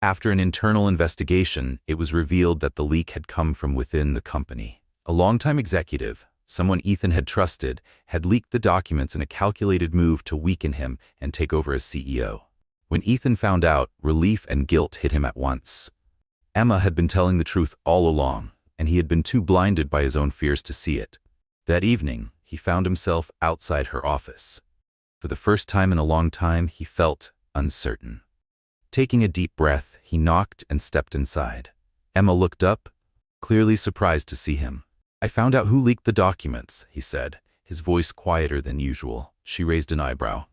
After an internal investigation, it was revealed that the leak had come from within the company. A longtime executive, someone Ethan had trusted, had leaked the documents in a calculated move to weaken him and take over as CEO. When Ethan found out, relief and guilt hit him at once. Emma had been telling the truth all along, and he had been too blinded by his own fears to see it. That evening, he found himself outside her office. For the first time in a long time, he felt uncertain. Taking a deep breath, he knocked and stepped inside. Emma looked up, clearly surprised to see him. I found out who leaked the documents, he said, his voice quieter than usual. She raised an eyebrow.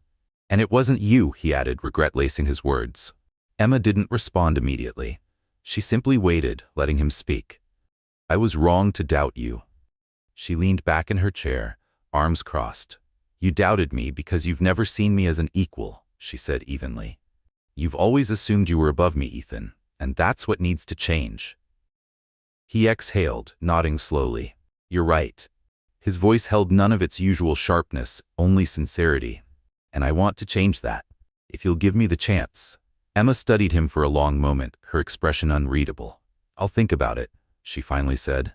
And it wasn't you, he added, regret lacing his words. Emma didn't respond immediately. She simply waited, letting him speak. I was wrong to doubt you. She leaned back in her chair, arms crossed. You doubted me because you've never seen me as an equal, she said evenly. You've always assumed you were above me, Ethan, and that's what needs to change. He exhaled, nodding slowly. You're right. His voice held none of its usual sharpness, only sincerity. And I want to change that, if you'll give me the chance. Emma studied him for a long moment, her expression unreadable. I'll think about it, she finally said.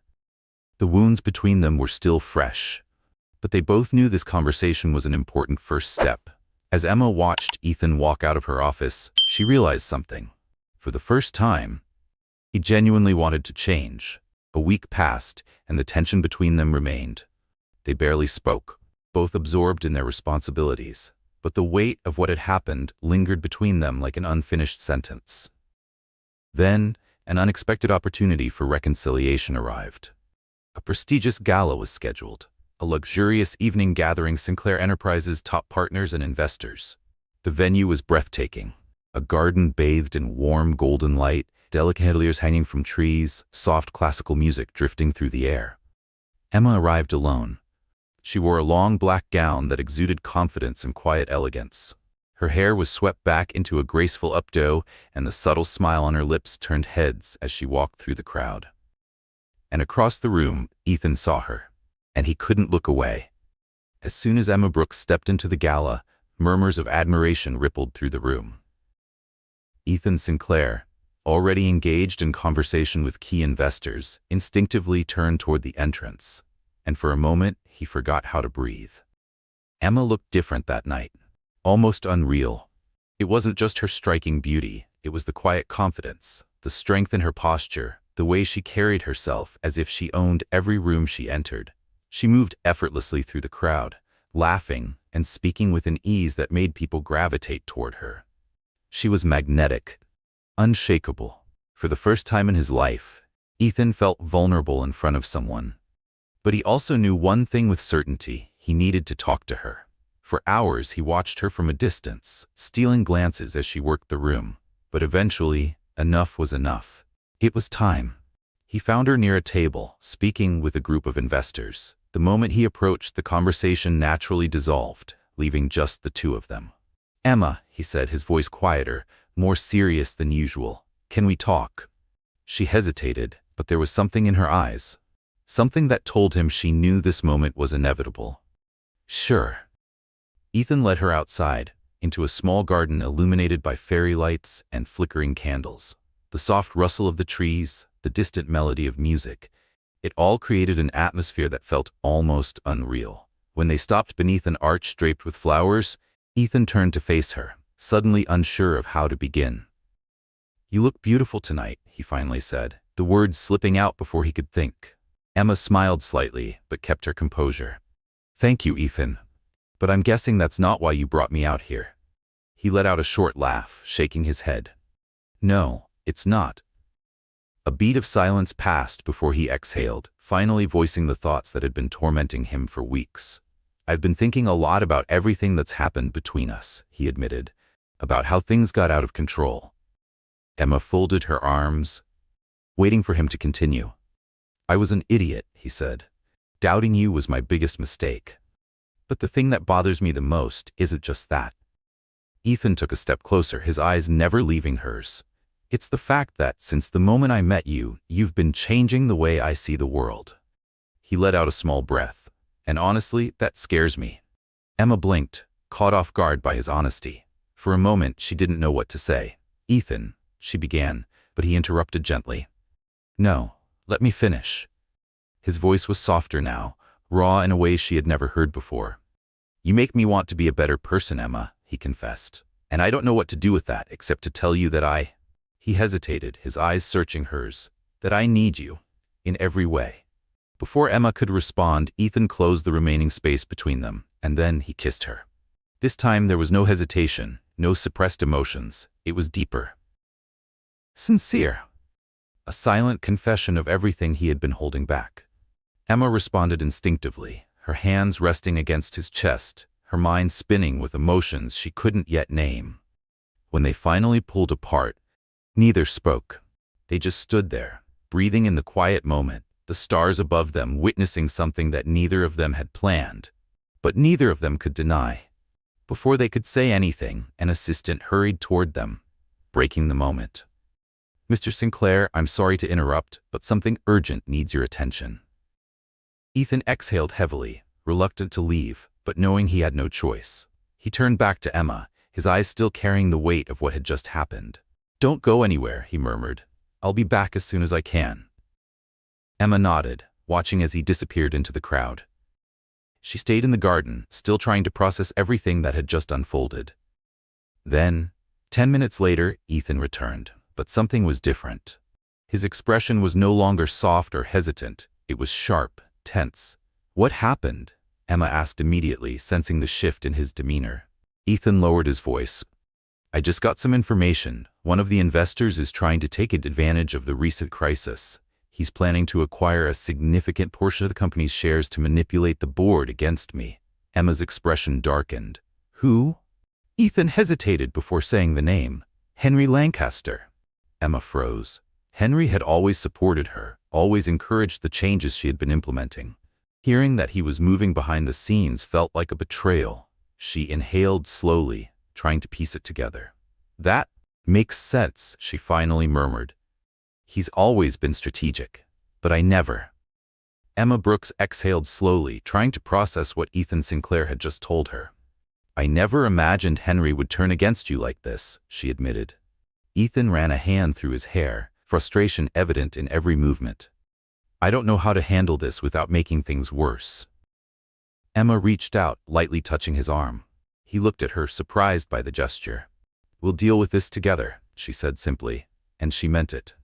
The wounds between them were still fresh, but they both knew this conversation was an important first step. As Emma watched Ethan walk out of her office, she realized something. For the first time, he genuinely wanted to change. A week passed, and the tension between them remained. They barely spoke, both absorbed in their responsibilities, but the weight of what had happened lingered between them like an unfinished sentence. Then, an unexpected opportunity for reconciliation arrived. A prestigious gala was scheduled, a luxurious evening gathering Sinclair Enterprises' top partners and investors. The venue was breathtaking, a garden bathed in warm golden light, delicate chandeliers hanging from trees, soft classical music drifting through the air. Emma arrived alone. She wore a long black gown that exuded confidence and quiet elegance. Her hair was swept back into a graceful updo, and the subtle smile on her lips turned heads as she walked through the crowd. And across the room, Ethan saw her, and he couldn't look away. As soon as Emma Brooks stepped into the gala, murmurs of admiration rippled through the room. Ethan Sinclair, already engaged in conversation with key investors, instinctively turned toward the entrance, and for a moment he forgot how to breathe. Emma looked different that night, almost unreal. It wasn't just her striking beauty, it was the quiet confidence, the strength in her posture, the way she carried herself as if she owned every room she entered. She moved effortlessly through the crowd, laughing and speaking with an ease that made people gravitate toward her. She was magnetic, unshakable. For the first time in his life, Ethan felt vulnerable in front of someone. But he also knew one thing with certainty: he needed to talk to her. For hours he watched her from a distance, stealing glances as she worked the room. But eventually, enough was enough. It was time. He found her near a table, speaking with a group of investors. The moment he approached, the conversation naturally dissolved, leaving just the two of them. Emma, he said, his voice quieter, more serious than usual. Can we talk? She hesitated, but there was something in her eyes. Something that told him she knew this moment was inevitable. Sure. Ethan led her outside, into a small garden illuminated by fairy lights and flickering candles. The soft rustle of the trees, the distant melody of music, it all created an atmosphere that felt almost unreal. When they stopped beneath an arch draped with flowers, Ethan turned to face her, suddenly unsure of how to begin. You look beautiful tonight, he finally said, the words slipping out before he could think. Emma smiled slightly, but kept her composure. Thank you, Ethan. But I'm guessing that's not why you brought me out here. He let out a short laugh, shaking his head. No, it's not. A beat of silence passed before he exhaled, finally voicing the thoughts that had been tormenting him for weeks. I've been thinking a lot about everything that's happened between us, he admitted, about how things got out of control. Emma folded her arms, waiting for him to continue. I was an idiot, he said. Doubting you was my biggest mistake. But the thing that bothers me the most isn't just that. Ethan took a step closer, his eyes never leaving hers. It's the fact that, since the moment I met you, you've been changing the way I see the world. He let out a small breath. And honestly, that scares me. Emma blinked, caught off guard by his honesty. For a moment, she didn't know what to say. Ethan, she began, but he interrupted gently. No, let me finish. His voice was softer now, raw in a way she had never heard before. You make me want to be a better person, Emma, he confessed. And I don't know what to do with that except to tell you that He hesitated, his eyes searching hers. That I need you, in every way. Before Emma could respond, Ethan closed the remaining space between them, and then he kissed her. This time there was no hesitation, no suppressed emotions. It was deeper. Sincere. A silent confession of everything he had been holding back. Emma responded instinctively, her hands resting against his chest, her mind spinning with emotions she couldn't yet name. When they finally pulled apart, neither spoke. They just stood there, breathing in the quiet moment, the stars above them witnessing something that neither of them had planned, but neither of them could deny. Before they could say anything, an assistant hurried toward them, breaking the moment. "Mr. Sinclair, I'm sorry to interrupt, but something urgent needs your attention." Ethan exhaled heavily, reluctant to leave, but knowing he had no choice. He turned back to Emma, his eyes still carrying the weight of what had just happened. "Don't go anywhere," he murmured. "I'll be back as soon as I can." Emma nodded, watching as he disappeared into the crowd. She stayed in the garden, still trying to process everything that had just unfolded. Then, 10 minutes later, Ethan returned, but something was different. His expression was no longer soft or hesitant, it was sharp, tense. "What happened?" Emma asked immediately, sensing the shift in his demeanor. Ethan lowered his voice. "I just got some information. One of the investors is trying to take advantage of the recent crisis. He's planning to acquire a significant portion of the company's shares to manipulate the board against me." Emma's expression darkened. "Who?" Ethan hesitated before saying the name. "Henry Lancaster." Emma froze. Henry had always supported her, always encouraged the changes she had been implementing. Hearing that he was moving behind the scenes felt like a betrayal. She inhaled slowly, trying to piece it together. "That makes sense," she finally murmured. "He's always been strategic, but I never." Emma Brooks exhaled slowly, trying to process what Ethan Sinclair had just told her. "I never imagined Henry would turn against you like this," she admitted. Ethan ran a hand through his hair, frustration evident in every movement. "I don't know how to handle this without making things worse." Emma reached out, lightly touching his arm. He looked at her, surprised by the gesture. "We'll deal with this together," she said simply, and she meant it.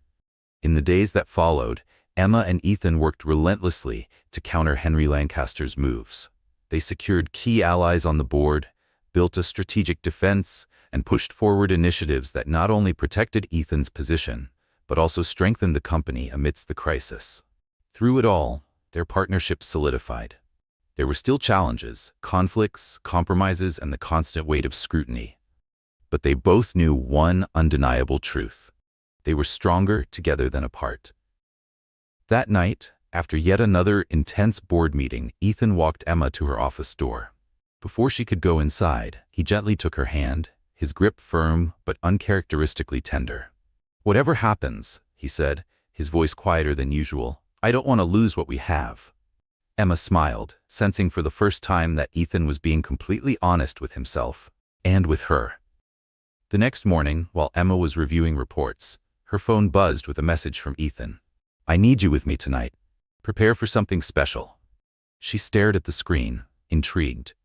In the days that followed, Emma and Ethan worked relentlessly to counter Henry Lancaster's moves. They secured key allies on the board, built a strategic defense, and pushed forward initiatives that not only protected Ethan's position, but also strengthened the company amidst the crisis. Through it all, their partnership solidified. There were still challenges, conflicts, compromises, and the constant weight of scrutiny. But they both knew one undeniable truth. They were stronger together than apart. That night, after yet another intense board meeting, Ethan walked Emma to her office door. Before she could go inside, he gently took her hand, his grip firm but uncharacteristically tender. "Whatever happens," he said, his voice quieter than usual, "I don't want to lose what we have." Emma smiled, sensing for the first time that Ethan was being completely honest with himself and with her. The next morning, while Emma was reviewing reports, her phone buzzed with a message from Ethan. "I need you with me tonight. Prepare for something special." She stared at the screen, intrigued.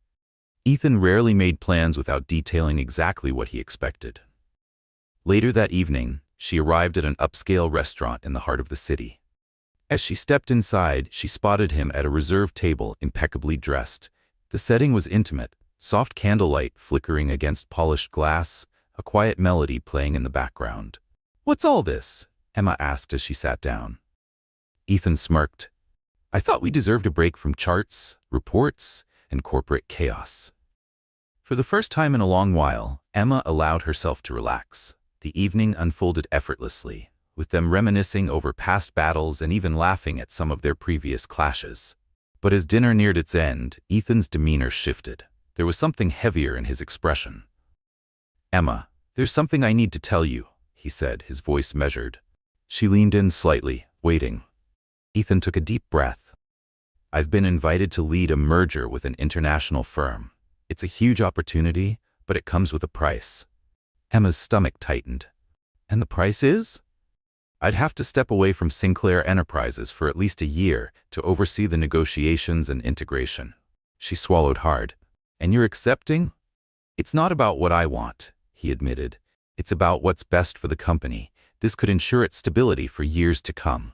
Ethan rarely made plans without detailing exactly what he expected. Later that evening, she arrived at an upscale restaurant in the heart of the city. As she stepped inside, she spotted him at a reserved table, impeccably dressed. The setting was intimate, soft candlelight flickering against polished glass, a quiet melody playing in the background. "What's all this?" Emma asked as she sat down. Ethan smirked. "I thought we deserved a break from charts, reports, and corporate chaos." For the first time in a long while, Emma allowed herself to relax. The evening unfolded effortlessly, with them reminiscing over past battles and even laughing at some of their previous clashes. But as dinner neared its end, Ethan's demeanor shifted. There was something heavier in his expression. "Emma, there's something I need to tell you," he said, his voice measured. She leaned in slightly, waiting. Ethan took a deep breath. "I've been invited to lead a merger with an international firm. It's a huge opportunity, but it comes with a price." Emma's stomach tightened. "And the price is?" "I'd have to step away from Sinclair Enterprises for at least a year to oversee the negotiations and integration." She swallowed hard. "And you're accepting?" "It's not about what I want," he admitted. "It's about what's best for the company. This could ensure its stability for years to come."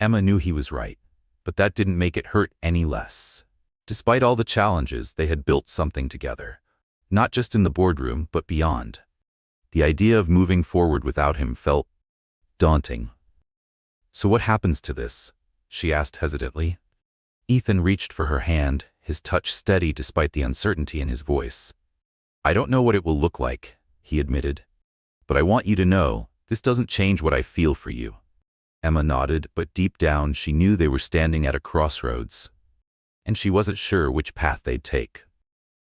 Emma knew he was right, but that didn't make it hurt any less. Despite all the challenges, they had built something together. Not just in the boardroom, but beyond. The idea of moving forward without him felt daunting. "So what happens to this?" she asked hesitantly. Ethan reached for her hand, his touch steady despite the uncertainty in his voice. I don't know what it will look like, he admitted. But I want you to know, this doesn't change what I feel for you. Emma nodded, but deep down she knew they were standing at a crossroads, and she wasn't sure which path they'd take.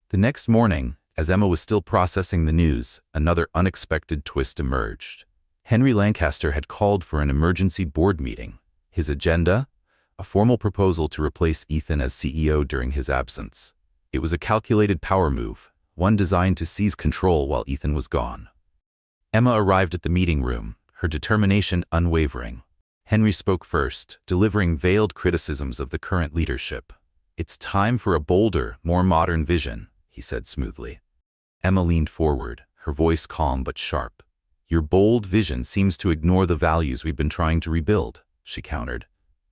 The next morning, as Emma was still processing the news, another unexpected twist emerged. Henry Lancaster had called for an emergency board meeting. His agenda? A formal proposal to replace Ethan as CEO during his absence. It was a calculated power move, one designed to seize control while Ethan was gone. Emma arrived at the meeting room, her determination unwavering. Henry spoke first, delivering veiled criticisms of the current leadership. It's time for a bolder, more modern vision, he said smoothly. Emma leaned forward, her voice calm but sharp. Your bold vision seems to ignore the values we've been trying to rebuild, she countered.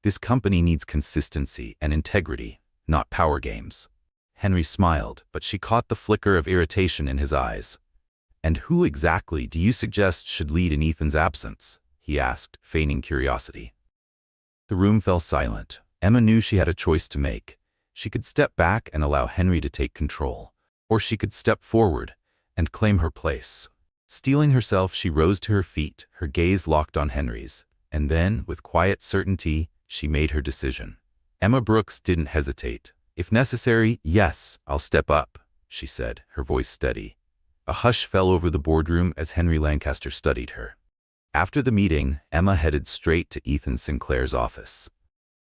This company needs consistency and integrity, not power games. Henry smiled, but she caught the flicker of irritation in his eyes. And who exactly do you suggest should lead in Ethan's absence? He asked, feigning curiosity. The room fell silent. Emma knew she had a choice to make. She could step back and allow Henry to take control, or she could step forward and claim her place. Steeling herself, she rose to her feet, her gaze locked on Henry's, and then, with quiet certainty, she made her decision. Emma Brooks didn't hesitate. If necessary, yes, I'll step up, she said, her voice steady. A hush fell over the boardroom as Henry Lancaster studied her. After the meeting, Emma headed straight to Ethan Sinclair's office.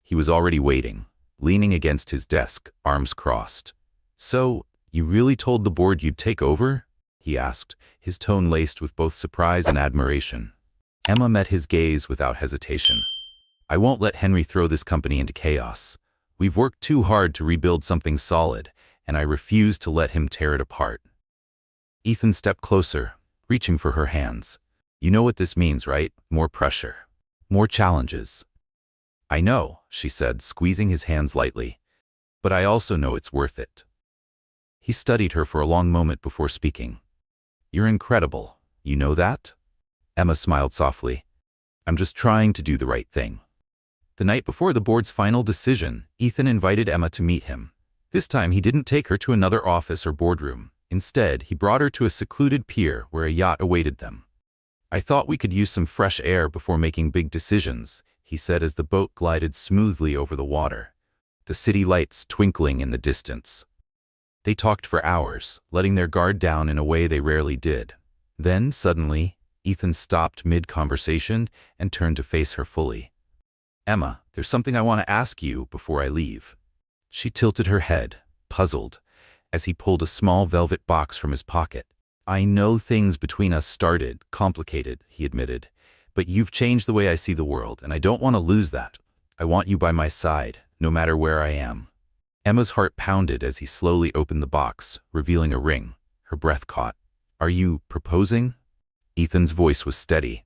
He was already waiting, leaning against his desk, arms crossed. So, you really told the board you'd take over? He asked, his tone laced with both surprise and admiration. Emma met his gaze without hesitation. I won't let Henry throw this company into chaos. We've worked too hard to rebuild something solid, and I refuse to let him tear it apart. Ethan stepped closer, reaching for her hands. You know what this means, right? More pressure. More challenges. I know, she said, squeezing his hands lightly. But I also know it's worth it. He studied her for a long moment before speaking. You're incredible. You know that? Emma smiled softly. I'm just trying to do the right thing. The night before the board's final decision, Ethan invited Emma to meet him. This time he didn't take her to another office or boardroom. Instead, he brought her to a secluded pier where a yacht awaited them. I thought we could use some fresh air before making big decisions, he said as the boat glided smoothly over the water, the city lights twinkling in the distance. They talked for hours, letting their guard down in a way they rarely did. Then, suddenly, Ethan stopped mid-conversation and turned to face her fully. Emma, there's something I want to ask you before I leave. She tilted her head, puzzled, as he pulled a small velvet box from his pocket. I know things between us started complicated, he admitted, but you've changed the way I see the world, and I don't want to lose that. I want you by my side, no matter where I am. Emma's heart pounded as he slowly opened the box, revealing a ring. Her breath caught. Are you proposing? Ethan's voice was steady.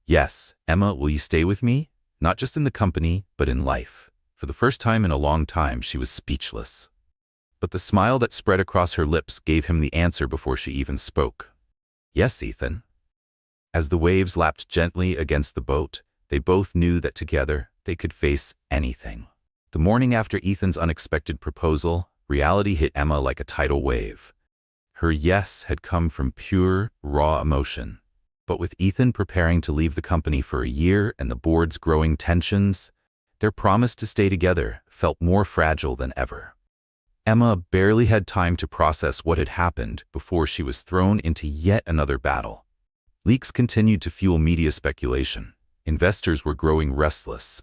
Yes, Emma, will you stay with me? Not just in the company, but in life. For the first time in a long time, she was speechless. But the smile that spread across her lips gave him the answer before she even spoke. Yes, Ethan. As the waves lapped gently against the boat, they both knew that together they could face anything. The morning after Ethan's unexpected proposal, reality hit Emma like a tidal wave. Her yes had come from pure, raw emotion. But with Ethan preparing to leave the company for a year and the board's growing tensions, their promise to stay together felt more fragile than ever. Emma barely had time to process what had happened before she was thrown into yet another battle. Leaks continued to fuel media speculation. Investors were growing restless.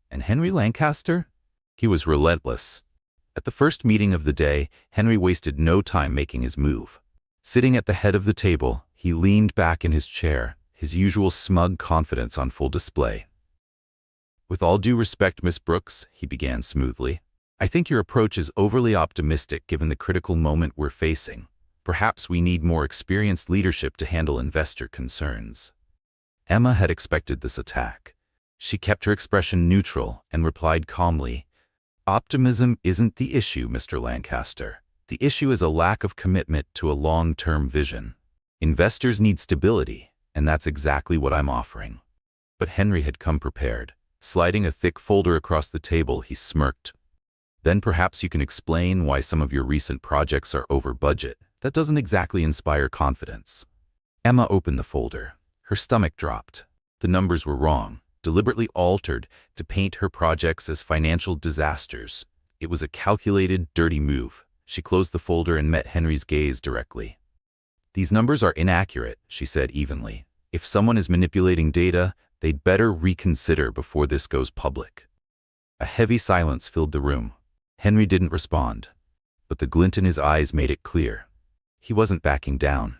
And Henry Lancaster? He was relentless. At the first meeting of the day, Henry wasted no time making his move. Sitting at the head of the table, he leaned back in his chair, his usual smug confidence on full display. With all due respect, Miss Brooks, he began smoothly, I think your approach is overly optimistic given the critical moment we're facing. Perhaps we need more experienced leadership to handle investor concerns. Emma had expected this attack. She kept her expression neutral and replied calmly, Optimism isn't the issue, Mr. Lancaster. The issue is a lack of commitment to a long-term vision. Investors need stability, and that's exactly what I'm offering. But Henry had come prepared. Sliding a thick folder across the table, he smirked. Then perhaps you can explain why some of your recent projects are over budget. That doesn't exactly inspire confidence. Emma opened the folder. Her stomach dropped. The numbers were wrong, deliberately altered to paint her projects as financial disasters. It was a calculated, dirty move. She closed the folder and met Henry's gaze directly. "These numbers are inaccurate," she said evenly. "If someone is manipulating data, they'd better reconsider before this goes public." A heavy silence filled the room. Henry didn't respond, but the glint in his eyes made it clear. He wasn't backing down.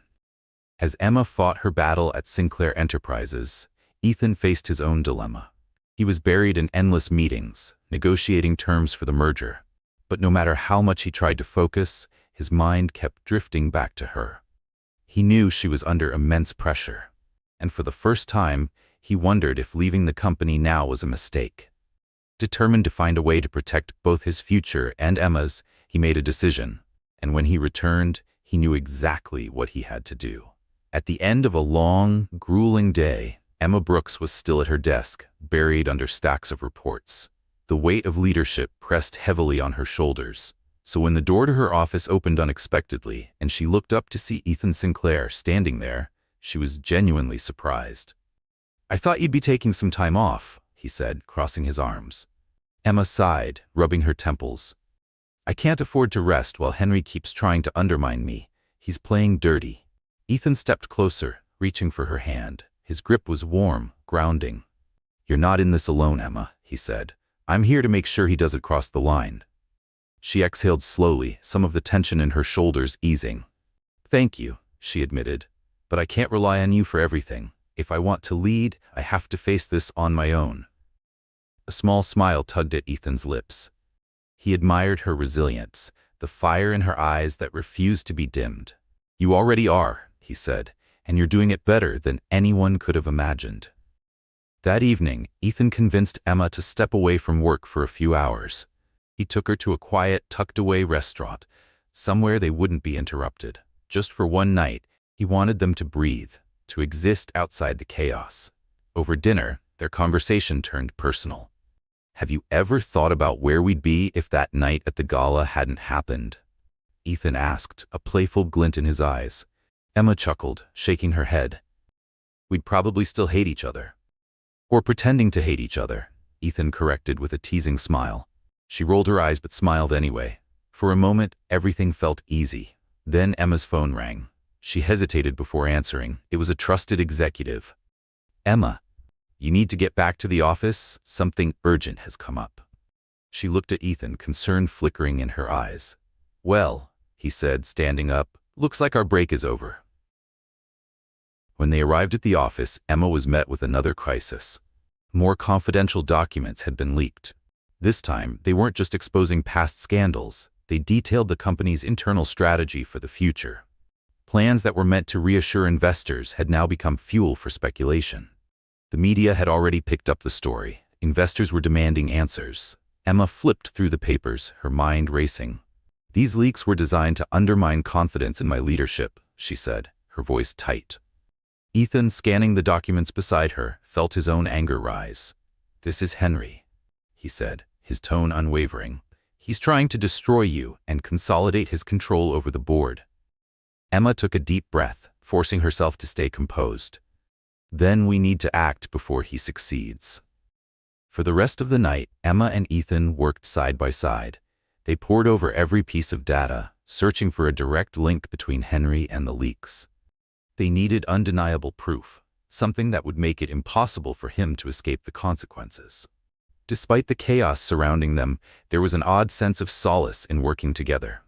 As Emma fought her battle at Sinclair Enterprises, Ethan faced his own dilemma. He was buried in endless meetings, negotiating terms for the merger. But no matter how much he tried to focus, his mind kept drifting back to her. He knew she was under immense pressure, and for the first time, he wondered if leaving the company now was a mistake. Determined to find a way to protect both his future and Emma's, he made a decision, and when he returned, he knew exactly what he had to do. At the end of a long, grueling day, Emma Brooks was still at her desk, buried under stacks of reports. The weight of leadership pressed heavily on her shoulders, so when the door to her office opened unexpectedly and she looked up to see Ethan Sinclair standing there, she was genuinely surprised. "I thought you'd be taking some time off," he said, crossing his arms. Emma sighed, rubbing her temples. "I can't afford to rest while Henry keeps trying to undermine me. He's playing dirty." Ethan stepped closer, reaching for her hand. His grip was warm, grounding. "You're not in this alone, Emma," he said. "I'm here to make sure he doesn't cross the line." She exhaled slowly, some of the tension in her shoulders easing. "Thank you," she admitted, "but I can't rely on you for everything. If I want to lead, I have to face this on my own." A small smile tugged at Ethan's lips. He admired her resilience, the fire in her eyes that refused to be dimmed. "You already are," he said, "and you're doing it better than anyone could have imagined." That evening, Ethan convinced Emma to step away from work for a few hours. He took her to a quiet, tucked-away restaurant, somewhere they wouldn't be interrupted. Just for one night, he wanted them to breathe, to exist outside the chaos. Over dinner, their conversation turned personal. "Have you ever thought about where we'd be if that night at the gala hadn't happened?" Ethan asked, a playful glint in his eyes. Emma chuckled, shaking her head. "We'd probably still hate each other." "Or pretending to hate each other," Ethan corrected with a teasing smile. She rolled her eyes but smiled anyway. For a moment, everything felt easy. Then Emma's phone rang. She hesitated before answering. It was a trusted executive. "Emma, you need to get back to the office. Something urgent has come up." She looked at Ethan, concern flickering in her eyes. "Well," he said, standing up, "looks like our break is over." When they arrived at the office, Emma was met with another crisis. More confidential documents had been leaked. This time, they weren't just exposing past scandals. They detailed the company's internal strategy for the future. Plans that were meant to reassure investors had now become fuel for speculation. The media had already picked up the story. Investors were demanding answers. Emma flipped through the papers, her mind racing. "These leaks were designed to undermine confidence in my leadership," she said, her voice tight. Ethan, scanning the documents beside her, felt his own anger rise. "This is Henry," he said, his tone unwavering. "He's trying to destroy you and consolidate his control over the board." Emma took a deep breath, forcing herself to stay composed. "Then we need to act before he succeeds." For the rest of the night, Emma and Ethan worked side by side. They pored over every piece of data, searching for a direct link between Henry and the leaks. They needed undeniable proof, something that would make it impossible for him to escape the consequences. Despite the chaos surrounding them, there was an odd sense of solace in working together.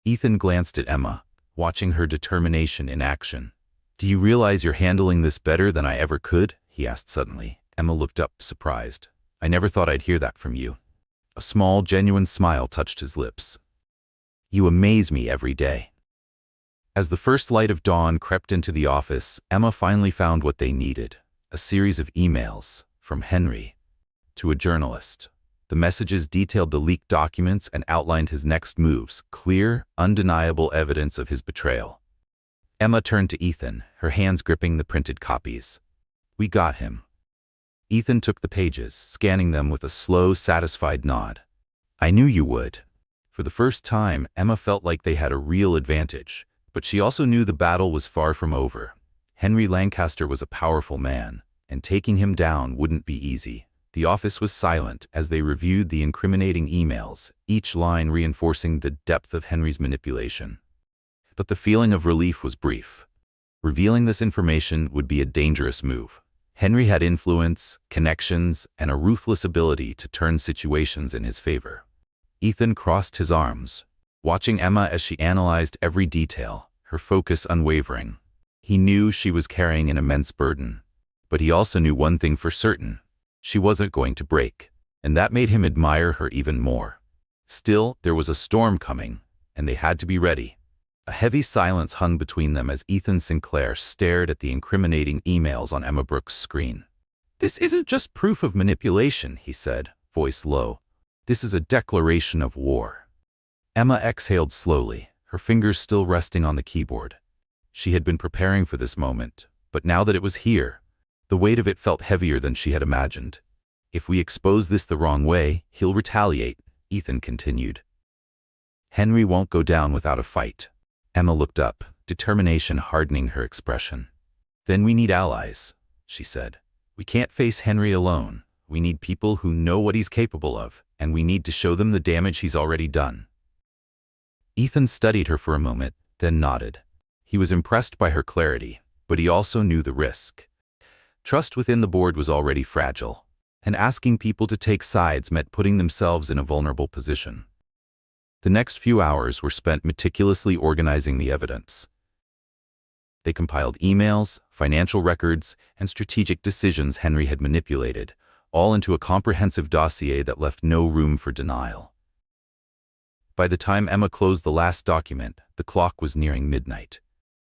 Ethan glanced at Emma, watching her determination in action. "Do you realize you're handling this better than I ever could?" he asked suddenly. Emma looked up, surprised. "I never thought I'd hear that from you." A small, genuine smile touched his lips. "You amaze me every day." As the first light of dawn crept into the office, Emma finally found what they needed. A series of emails, from Henry to a journalist. The messages detailed the leaked documents and outlined his next moves, clear, undeniable evidence of his betrayal. Emma turned to Ethan, her hands gripping the printed copies. "We got him." Ethan took the pages, scanning them with a slow, satisfied nod. I knew you would. For the first time, Emma felt like they had a real advantage, but she also knew the battle was far from over. Henry Lancaster was a powerful man, and taking him down wouldn't be easy. The office was silent as they reviewed the incriminating emails, each line reinforcing the depth of Henry's manipulation. But the feeling of relief was brief. Revealing this information would be a dangerous move. Henry had influence, connections, and a ruthless ability to turn situations in his favor. Ethan crossed his arms, watching Emma as she analyzed every detail, her focus unwavering. He knew she was carrying an immense burden, but he also knew one thing for certain: she wasn't going to break, and that made him admire her even more. Still, there was a storm coming, and they had to be ready. A heavy silence hung between them as Ethan Sinclair stared at the incriminating emails on Emma Brooks' screen. This isn't just proof of manipulation, he said, voice low. This is a declaration of war. Emma exhaled slowly, her fingers still resting on the keyboard. She had been preparing for this moment, but now that it was here, the weight of it felt heavier than she had imagined. If we expose this the wrong way, he'll retaliate, Ethan continued. Henry won't go down without a fight. Emma looked up, determination hardening her expression. Then we need allies, she said. We can't face Henry alone. We need people who know what he's capable of, and we need to show them the damage he's already done. Ethan studied her for a moment, then nodded. He was impressed by her clarity, but he also knew the risk. Trust within the board was already fragile, and asking people to take sides meant putting themselves in a vulnerable position. The next few hours were spent meticulously organizing the evidence. They compiled emails, financial records, and strategic decisions Henry had manipulated, all into a comprehensive dossier that left no room for denial. By the time Emma closed the last document, the clock was nearing midnight.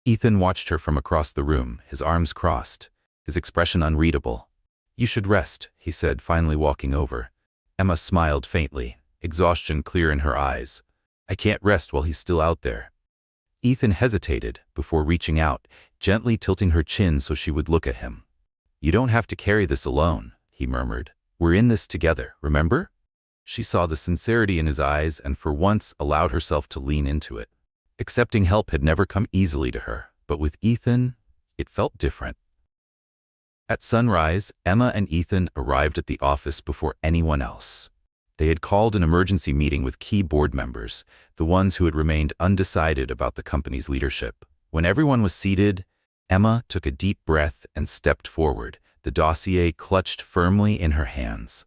Ethan watched her from across the room, his arms crossed, his expression unreadable. You should rest, he said, finally walking over. Emma smiled faintly, exhaustion clear in her eyes. I can't rest while he's still out there. Ethan hesitated before reaching out, gently tilting her chin so she would look at him. You don't have to carry this alone, he murmured. We're in this together, remember? She saw the sincerity in his eyes and for once allowed herself to lean into it. Accepting help had never come easily to her, but with Ethan, it felt different. At sunrise, Emma and Ethan arrived at the office before anyone else. They had called an emergency meeting with key board members, the ones who had remained undecided about the company's leadership. When everyone was seated, Emma took a deep breath and stepped forward, the dossier clutched firmly in her hands.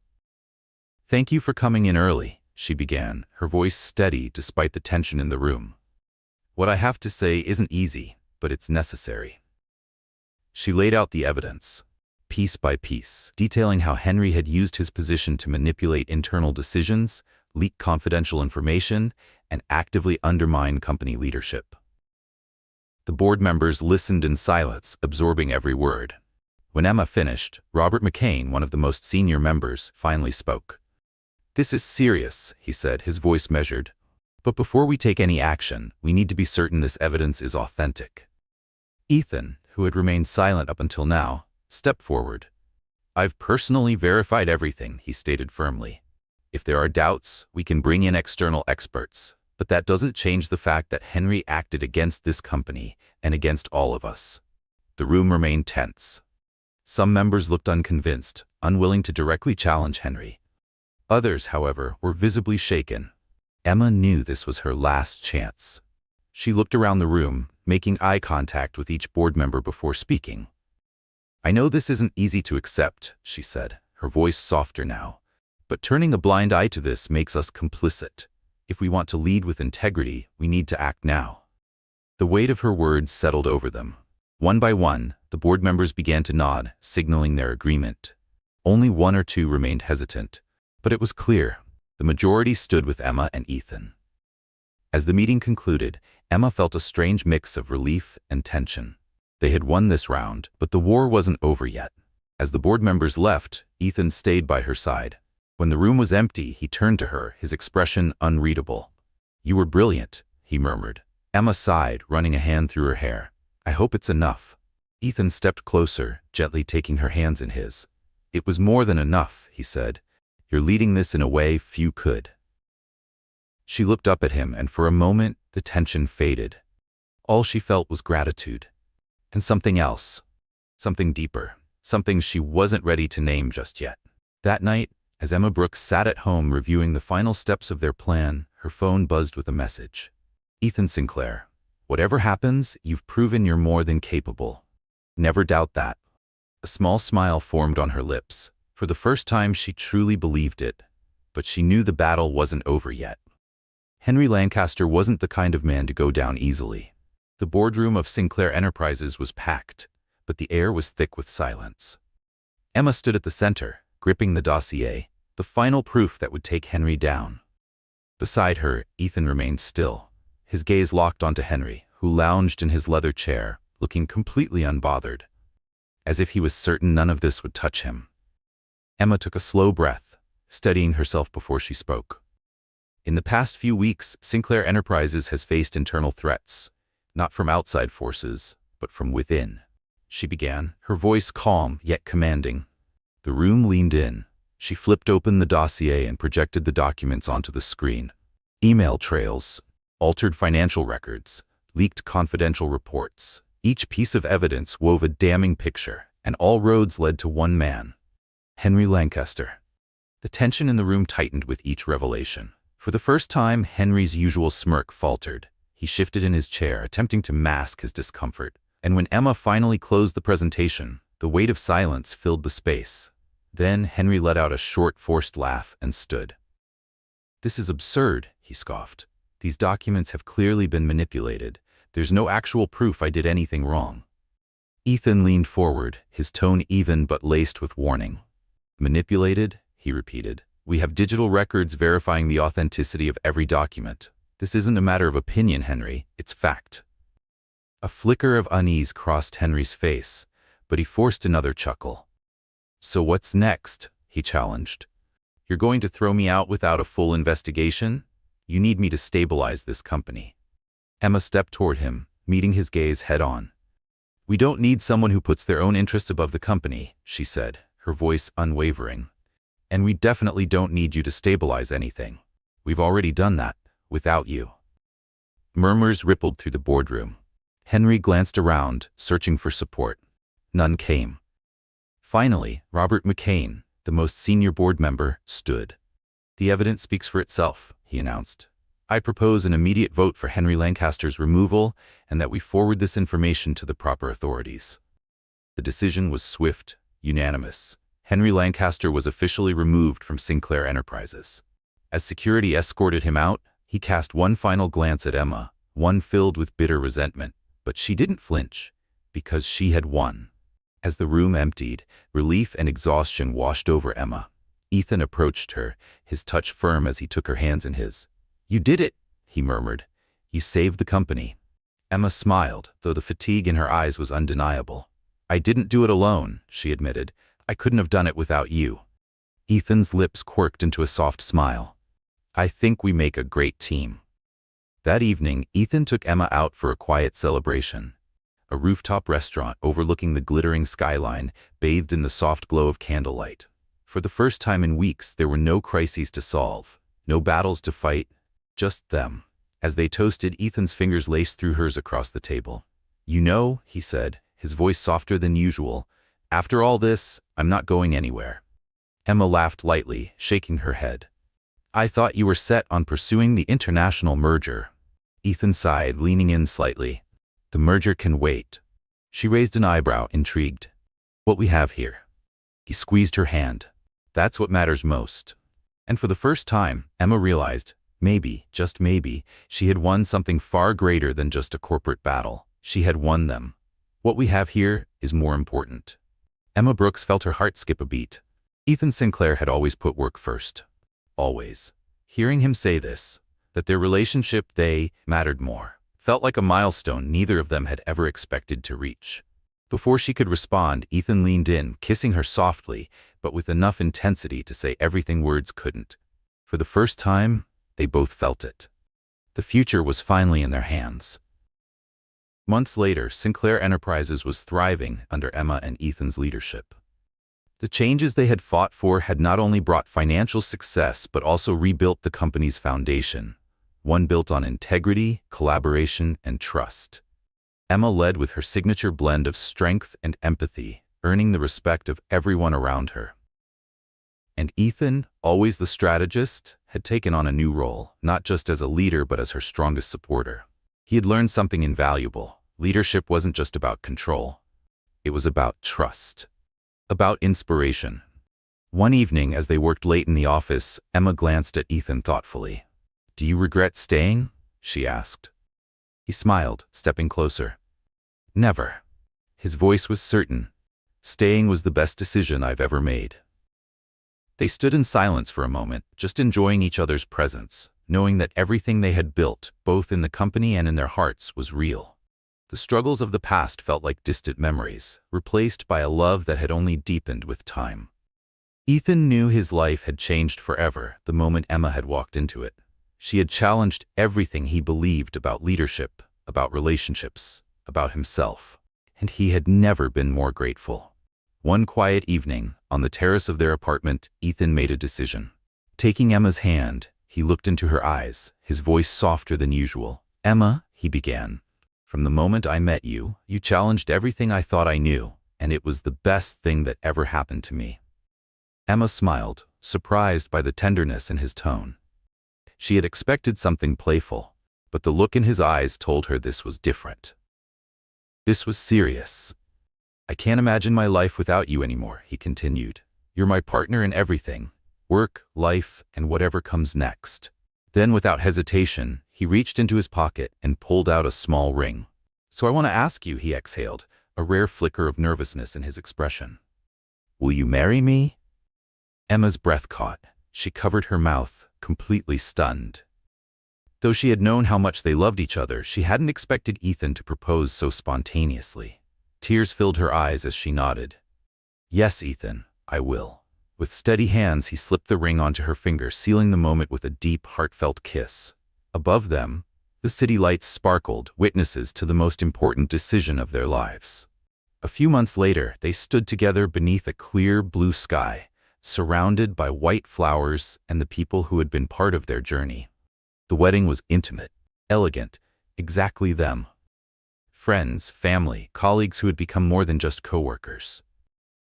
Thank you for coming in early, she began, her voice steady despite the tension in the room. What I have to say isn't easy, but it's necessary. She laid out the evidence, piece by piece, detailing how Henry had used his position to manipulate internal decisions, leak confidential information, and actively undermine company leadership. The board members listened in silence, absorbing every word. When Emma finished, Robert McCain, one of the most senior members, finally spoke. This is serious, he said, his voice measured. But before we take any action, we need to be certain this evidence is authentic. Ethan, who had remained silent up until now, stepped forward. I've personally verified everything, he stated firmly. If there are doubts, we can bring in external experts, but that doesn't change the fact that Henry acted against this company and against all of us. The room remained tense. Some members looked unconvinced, unwilling to directly challenge Henry. Others, however, were visibly shaken. Emma knew this was her last chance. She looked around the room, making eye contact with each board member before speaking. I know this isn't easy to accept, she said, her voice softer now. But turning a blind eye to this makes us complicit. If we want to lead with integrity, we need to act now. The weight of her words settled over them. One by one, the board members began to nod, signaling their agreement. Only one or two remained hesitant, but it was clear. The majority stood with Emma and Ethan. As the meeting concluded, Emma felt a strange mix of relief and tension. They had won this round, but the war wasn't over yet. As the board members left, Ethan stayed by her side. When the room was empty, he turned to her, his expression unreadable. You were brilliant, he murmured. Emma sighed, running a hand through her hair. I hope it's enough. Ethan stepped closer, gently taking her hands in his. It was more than enough, he said. You're leading this in a way few could. She looked up at him, and for a moment, the tension faded. All she felt was gratitude. And something else. Something deeper. Something she wasn't ready to name just yet. That night, as Emma Brooks sat at home reviewing the final steps of their plan, her phone buzzed with a message. Ethan Sinclair, whatever happens, you've proven you're more than capable. Never doubt that. A small smile formed on her lips. For the first time, she truly believed it. But she knew the battle wasn't over yet. Henry Lancaster wasn't the kind of man to go down easily. The boardroom of Sinclair Enterprises was packed, but the air was thick with silence. Emma stood at the center, gripping the dossier, the final proof that would take Henry down. Beside her, Ethan remained still, his gaze locked onto Henry, who lounged in his leather chair, looking completely unbothered, as if he was certain none of this would touch him. Emma took a slow breath, steadying herself before she spoke. In the past few weeks, Sinclair Enterprises has faced internal threats, not from outside forces, but from within. She began, her voice calm yet commanding. The room leaned in. She flipped open the dossier and projected the documents onto the screen. Email trails, altered financial records, leaked confidential reports. Each piece of evidence wove a damning picture, and all roads led to one man, Henry Lancaster. The tension in the room tightened with each revelation. For the first time, Henry's usual smirk faltered. He shifted in his chair, attempting to mask his discomfort. And when Emma finally closed the presentation, the weight of silence filled the space. Then Henry let out a short, forced laugh and stood. "This is absurd," he scoffed. "These documents have clearly been manipulated. There's no actual proof I did anything wrong." Ethan leaned forward, his tone even but laced with warning. "Manipulated?" he repeated. "We have digital records verifying the authenticity of every document. This isn't a matter of opinion, Henry. It's fact." A flicker of unease crossed Henry's face, but he forced another chuckle. "So what's next?" he challenged. "You're going to throw me out without a full investigation? You need me to stabilize this company." Emma stepped toward him, meeting his gaze head-on. "We don't need someone who puts their own interests above the company," she said, her voice unwavering. "And we definitely don't need you to stabilize anything. We've already done that, without you." Murmurs rippled through the boardroom. Henry glanced around, searching for support. None came. Finally, Robert McCain, the most senior board member, stood. "The evidence speaks for itself," he announced. "I propose an immediate vote for Henry Lancaster's removal and that we forward this information to the proper authorities." The decision was swift, unanimous. Henry Lancaster was officially removed from Sinclair Enterprises. As security escorted him out, he cast one final glance at Emma, one filled with bitter resentment. But she didn't flinch, because she had won. As the room emptied, relief and exhaustion washed over Emma. Ethan approached her, his touch firm as he took her hands in his. "You did it," he murmured. "You saved the company." Emma smiled, though the fatigue in her eyes was undeniable. "I didn't do it alone," she admitted. "I couldn't have done it without you." Ethan's lips quirked into a soft smile. "I think we make a great team." That evening, Ethan took Emma out for a quiet celebration. A rooftop restaurant overlooking the glittering skyline, bathed in the soft glow of candlelight. For the first time in weeks, there were no crises to solve, no battles to fight, just them. As they toasted, Ethan's fingers laced through hers across the table. "You know," he said, his voice softer than usual, "after all this, I'm not going anywhere." Emma laughed lightly, shaking her head. "I thought you were set on pursuing the international merger." Ethan sighed, leaning in slightly. "The merger can wait." She raised an eyebrow, intrigued. "What we have here." He squeezed her hand. "That's what matters most." And for the first time, Emma realized, maybe, just maybe, she had won something far greater than just a corporate battle. She had won them. What we have here is more important. Emma Brooks felt her heart skip a beat. Ethan Sinclair had always put work first. Always. Hearing him say this, that their relationship, they, mattered more, felt like a milestone neither of them had ever expected to reach. Before she could respond, Ethan leaned in, kissing her softly, but with enough intensity to say everything words couldn't. For the first time, they both felt it. The future was finally in their hands. Months later, Sinclair Enterprises was thriving under Emma and Ethan's leadership. The changes they had fought for had not only brought financial success but also rebuilt the company's foundation, one built on integrity, collaboration, and trust. Emma led with her signature blend of strength and empathy, earning the respect of everyone around her. And Ethan, always the strategist, had taken on a new role, not just as a leader but as her strongest supporter. He had learned something invaluable. Leadership wasn't just about control. It was about trust, about inspiration. One evening, as they worked late in the office, Emma glanced at Ethan thoughtfully. "Do you regret staying?" she asked. He smiled, stepping closer. "Never." His voice was certain. "Staying was the best decision I've ever made." They stood in silence for a moment, just enjoying each other's presence, knowing that everything they had built, both in the company and in their hearts, was real. The struggles of the past felt like distant memories, replaced by a love that had only deepened with time. Ethan knew his life had changed forever the moment Emma had walked into it. She had challenged everything he believed about leadership, about relationships, about himself, and he had never been more grateful. One quiet evening, on the terrace of their apartment, Ethan made a decision. Taking Emma's hand, he looked into her eyes, his voice softer than usual. "Emma," he began, "from the moment I met you, you challenged everything I thought I knew, and it was the best thing that ever happened to me." Emma smiled, surprised by the tenderness in his tone. She had expected something playful, but the look in his eyes told her this was different. This was serious. "I can't imagine my life without you anymore," he continued. "You're my partner in everything, work, life, and whatever comes next." Then, without hesitation, he reached into his pocket and pulled out a small ring. "So I want to ask you," he exhaled, a rare flicker of nervousness in his expression. "Will you marry me?" Emma's breath caught. She covered her mouth, completely stunned. Though she had known how much they loved each other, she hadn't expected Ethan to propose so spontaneously. Tears filled her eyes as she nodded. "Yes, Ethan, I will." With steady hands, he slipped the ring onto her finger, sealing the moment with a deep, heartfelt kiss. Above them, the city lights sparkled, witnesses to the most important decision of their lives. A few months later, they stood together beneath a clear blue sky, surrounded by white flowers and the people who had been part of their journey. The wedding was intimate, elegant, exactly them. Friends, family, colleagues who had become more than just co-workers.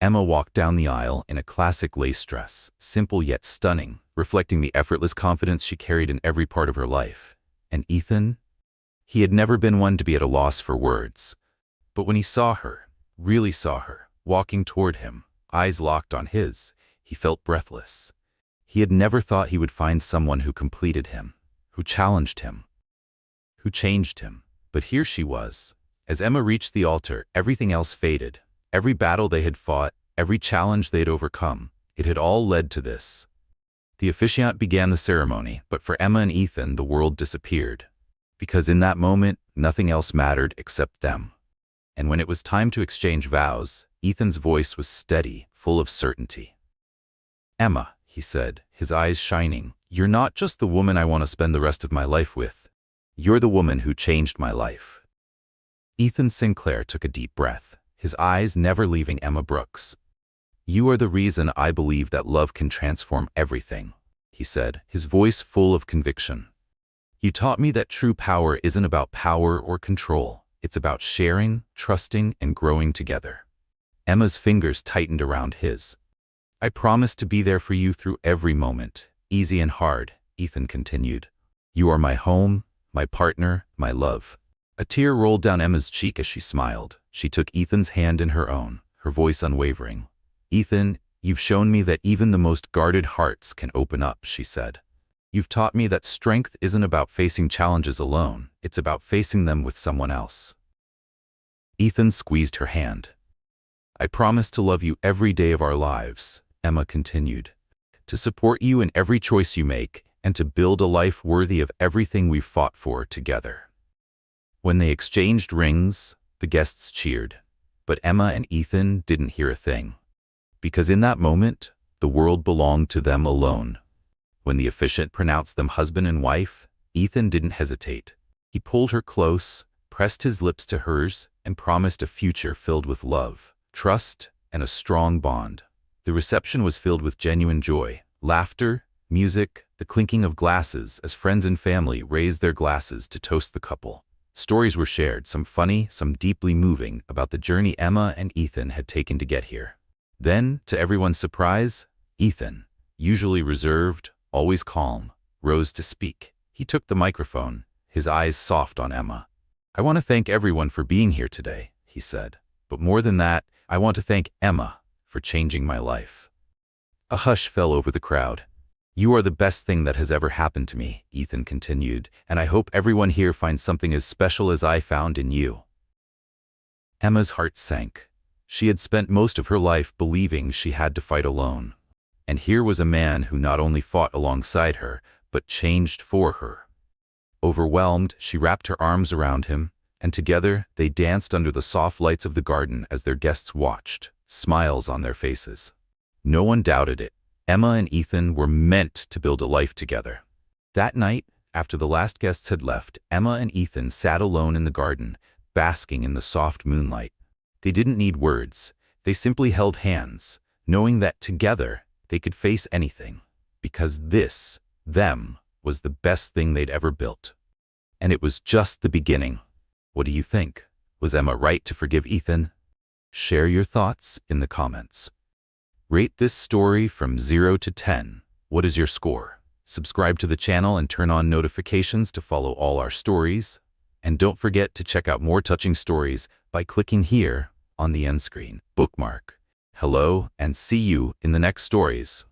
Emma walked down the aisle in a classic lace dress, simple yet stunning, reflecting the effortless confidence she carried in every part of her life. And Ethan? He had never been one to be at a loss for words. But when he saw her, really saw her, walking toward him, eyes locked on his, he felt breathless. He had never thought he would find someone who completed him, who challenged him, who changed him. But here she was. As Emma reached the altar, everything else faded. Every battle they had fought, every challenge they had overcome, it had all led to this. The officiant began the ceremony, but for Emma and Ethan, the world disappeared. Because in that moment, nothing else mattered except them. And when it was time to exchange vows, Ethan's voice was steady, full of certainty. "Emma," he said, his eyes shining, "you're not just the woman I want to spend the rest of my life with. You're the woman who changed my life." Ethan Sinclair took a deep breath, his eyes never leaving Emma Brooks. "You are the reason I believe that love can transform everything," he said, his voice full of conviction. "You taught me that true power isn't about power or control. It's about sharing, trusting, and growing together." Emma's fingers tightened around his. "I promise to be there for you through every moment, easy and hard," Ethan continued. "You are my home, my partner, my love." A tear rolled down Emma's cheek as she smiled. She took Ethan's hand in her own, her voice unwavering. "Ethan, you've shown me that even the most guarded hearts can open up," she said. "You've taught me that strength isn't about facing challenges alone, it's about facing them with someone else." Ethan squeezed her hand. "I promise to love you every day of our lives," Emma continued, "to support you in every choice you make, and to build a life worthy of everything we've fought for together." When they exchanged rings, the guests cheered, but Emma and Ethan didn't hear a thing. Because in that moment, the world belonged to them alone. When the officiant pronounced them husband and wife, Ethan didn't hesitate. He pulled her close, pressed his lips to hers, and promised a future filled with love, trust, and a strong bond. The reception was filled with genuine joy, laughter, music, the clinking of glasses as friends and family raised their glasses to toast the couple. Stories were shared, some funny, some deeply moving, about the journey Emma and Ethan had taken to get here. Then, to everyone's surprise, Ethan, usually reserved, always calm, rose to speak. He took the microphone, his eyes soft on Emma. "I want to thank everyone for being here today," he said. "But more than that, I want to thank Emma for changing my life." A hush fell over the crowd. "You are the best thing that has ever happened to me," Ethan continued, "and I hope everyone here finds something as special as I found in you." Emma's heart sank. She had spent most of her life believing she had to fight alone. And here was a man who not only fought alongside her, but changed for her. Overwhelmed, she wrapped her arms around him, and together they danced under the soft lights of the garden as their guests watched, smiles on their faces. No one doubted it. Emma and Ethan were meant to build a life together. That night, after the last guests had left, Emma and Ethan sat alone in the garden, basking in the soft moonlight. They didn't need words. They simply held hands, knowing that together they could face anything, because this, them, was the best thing they'd ever built. And it was just the beginning. What do you think? Was Emma right to forgive Ethan? Share your thoughts in the comments. Rate this story from 0 to 10. What is your score? Subscribe to the channel and turn on notifications to follow all our stories. And don't forget to check out more touching stories by clicking here on the end screen. Bookmark. Hello, and see you in the next stories.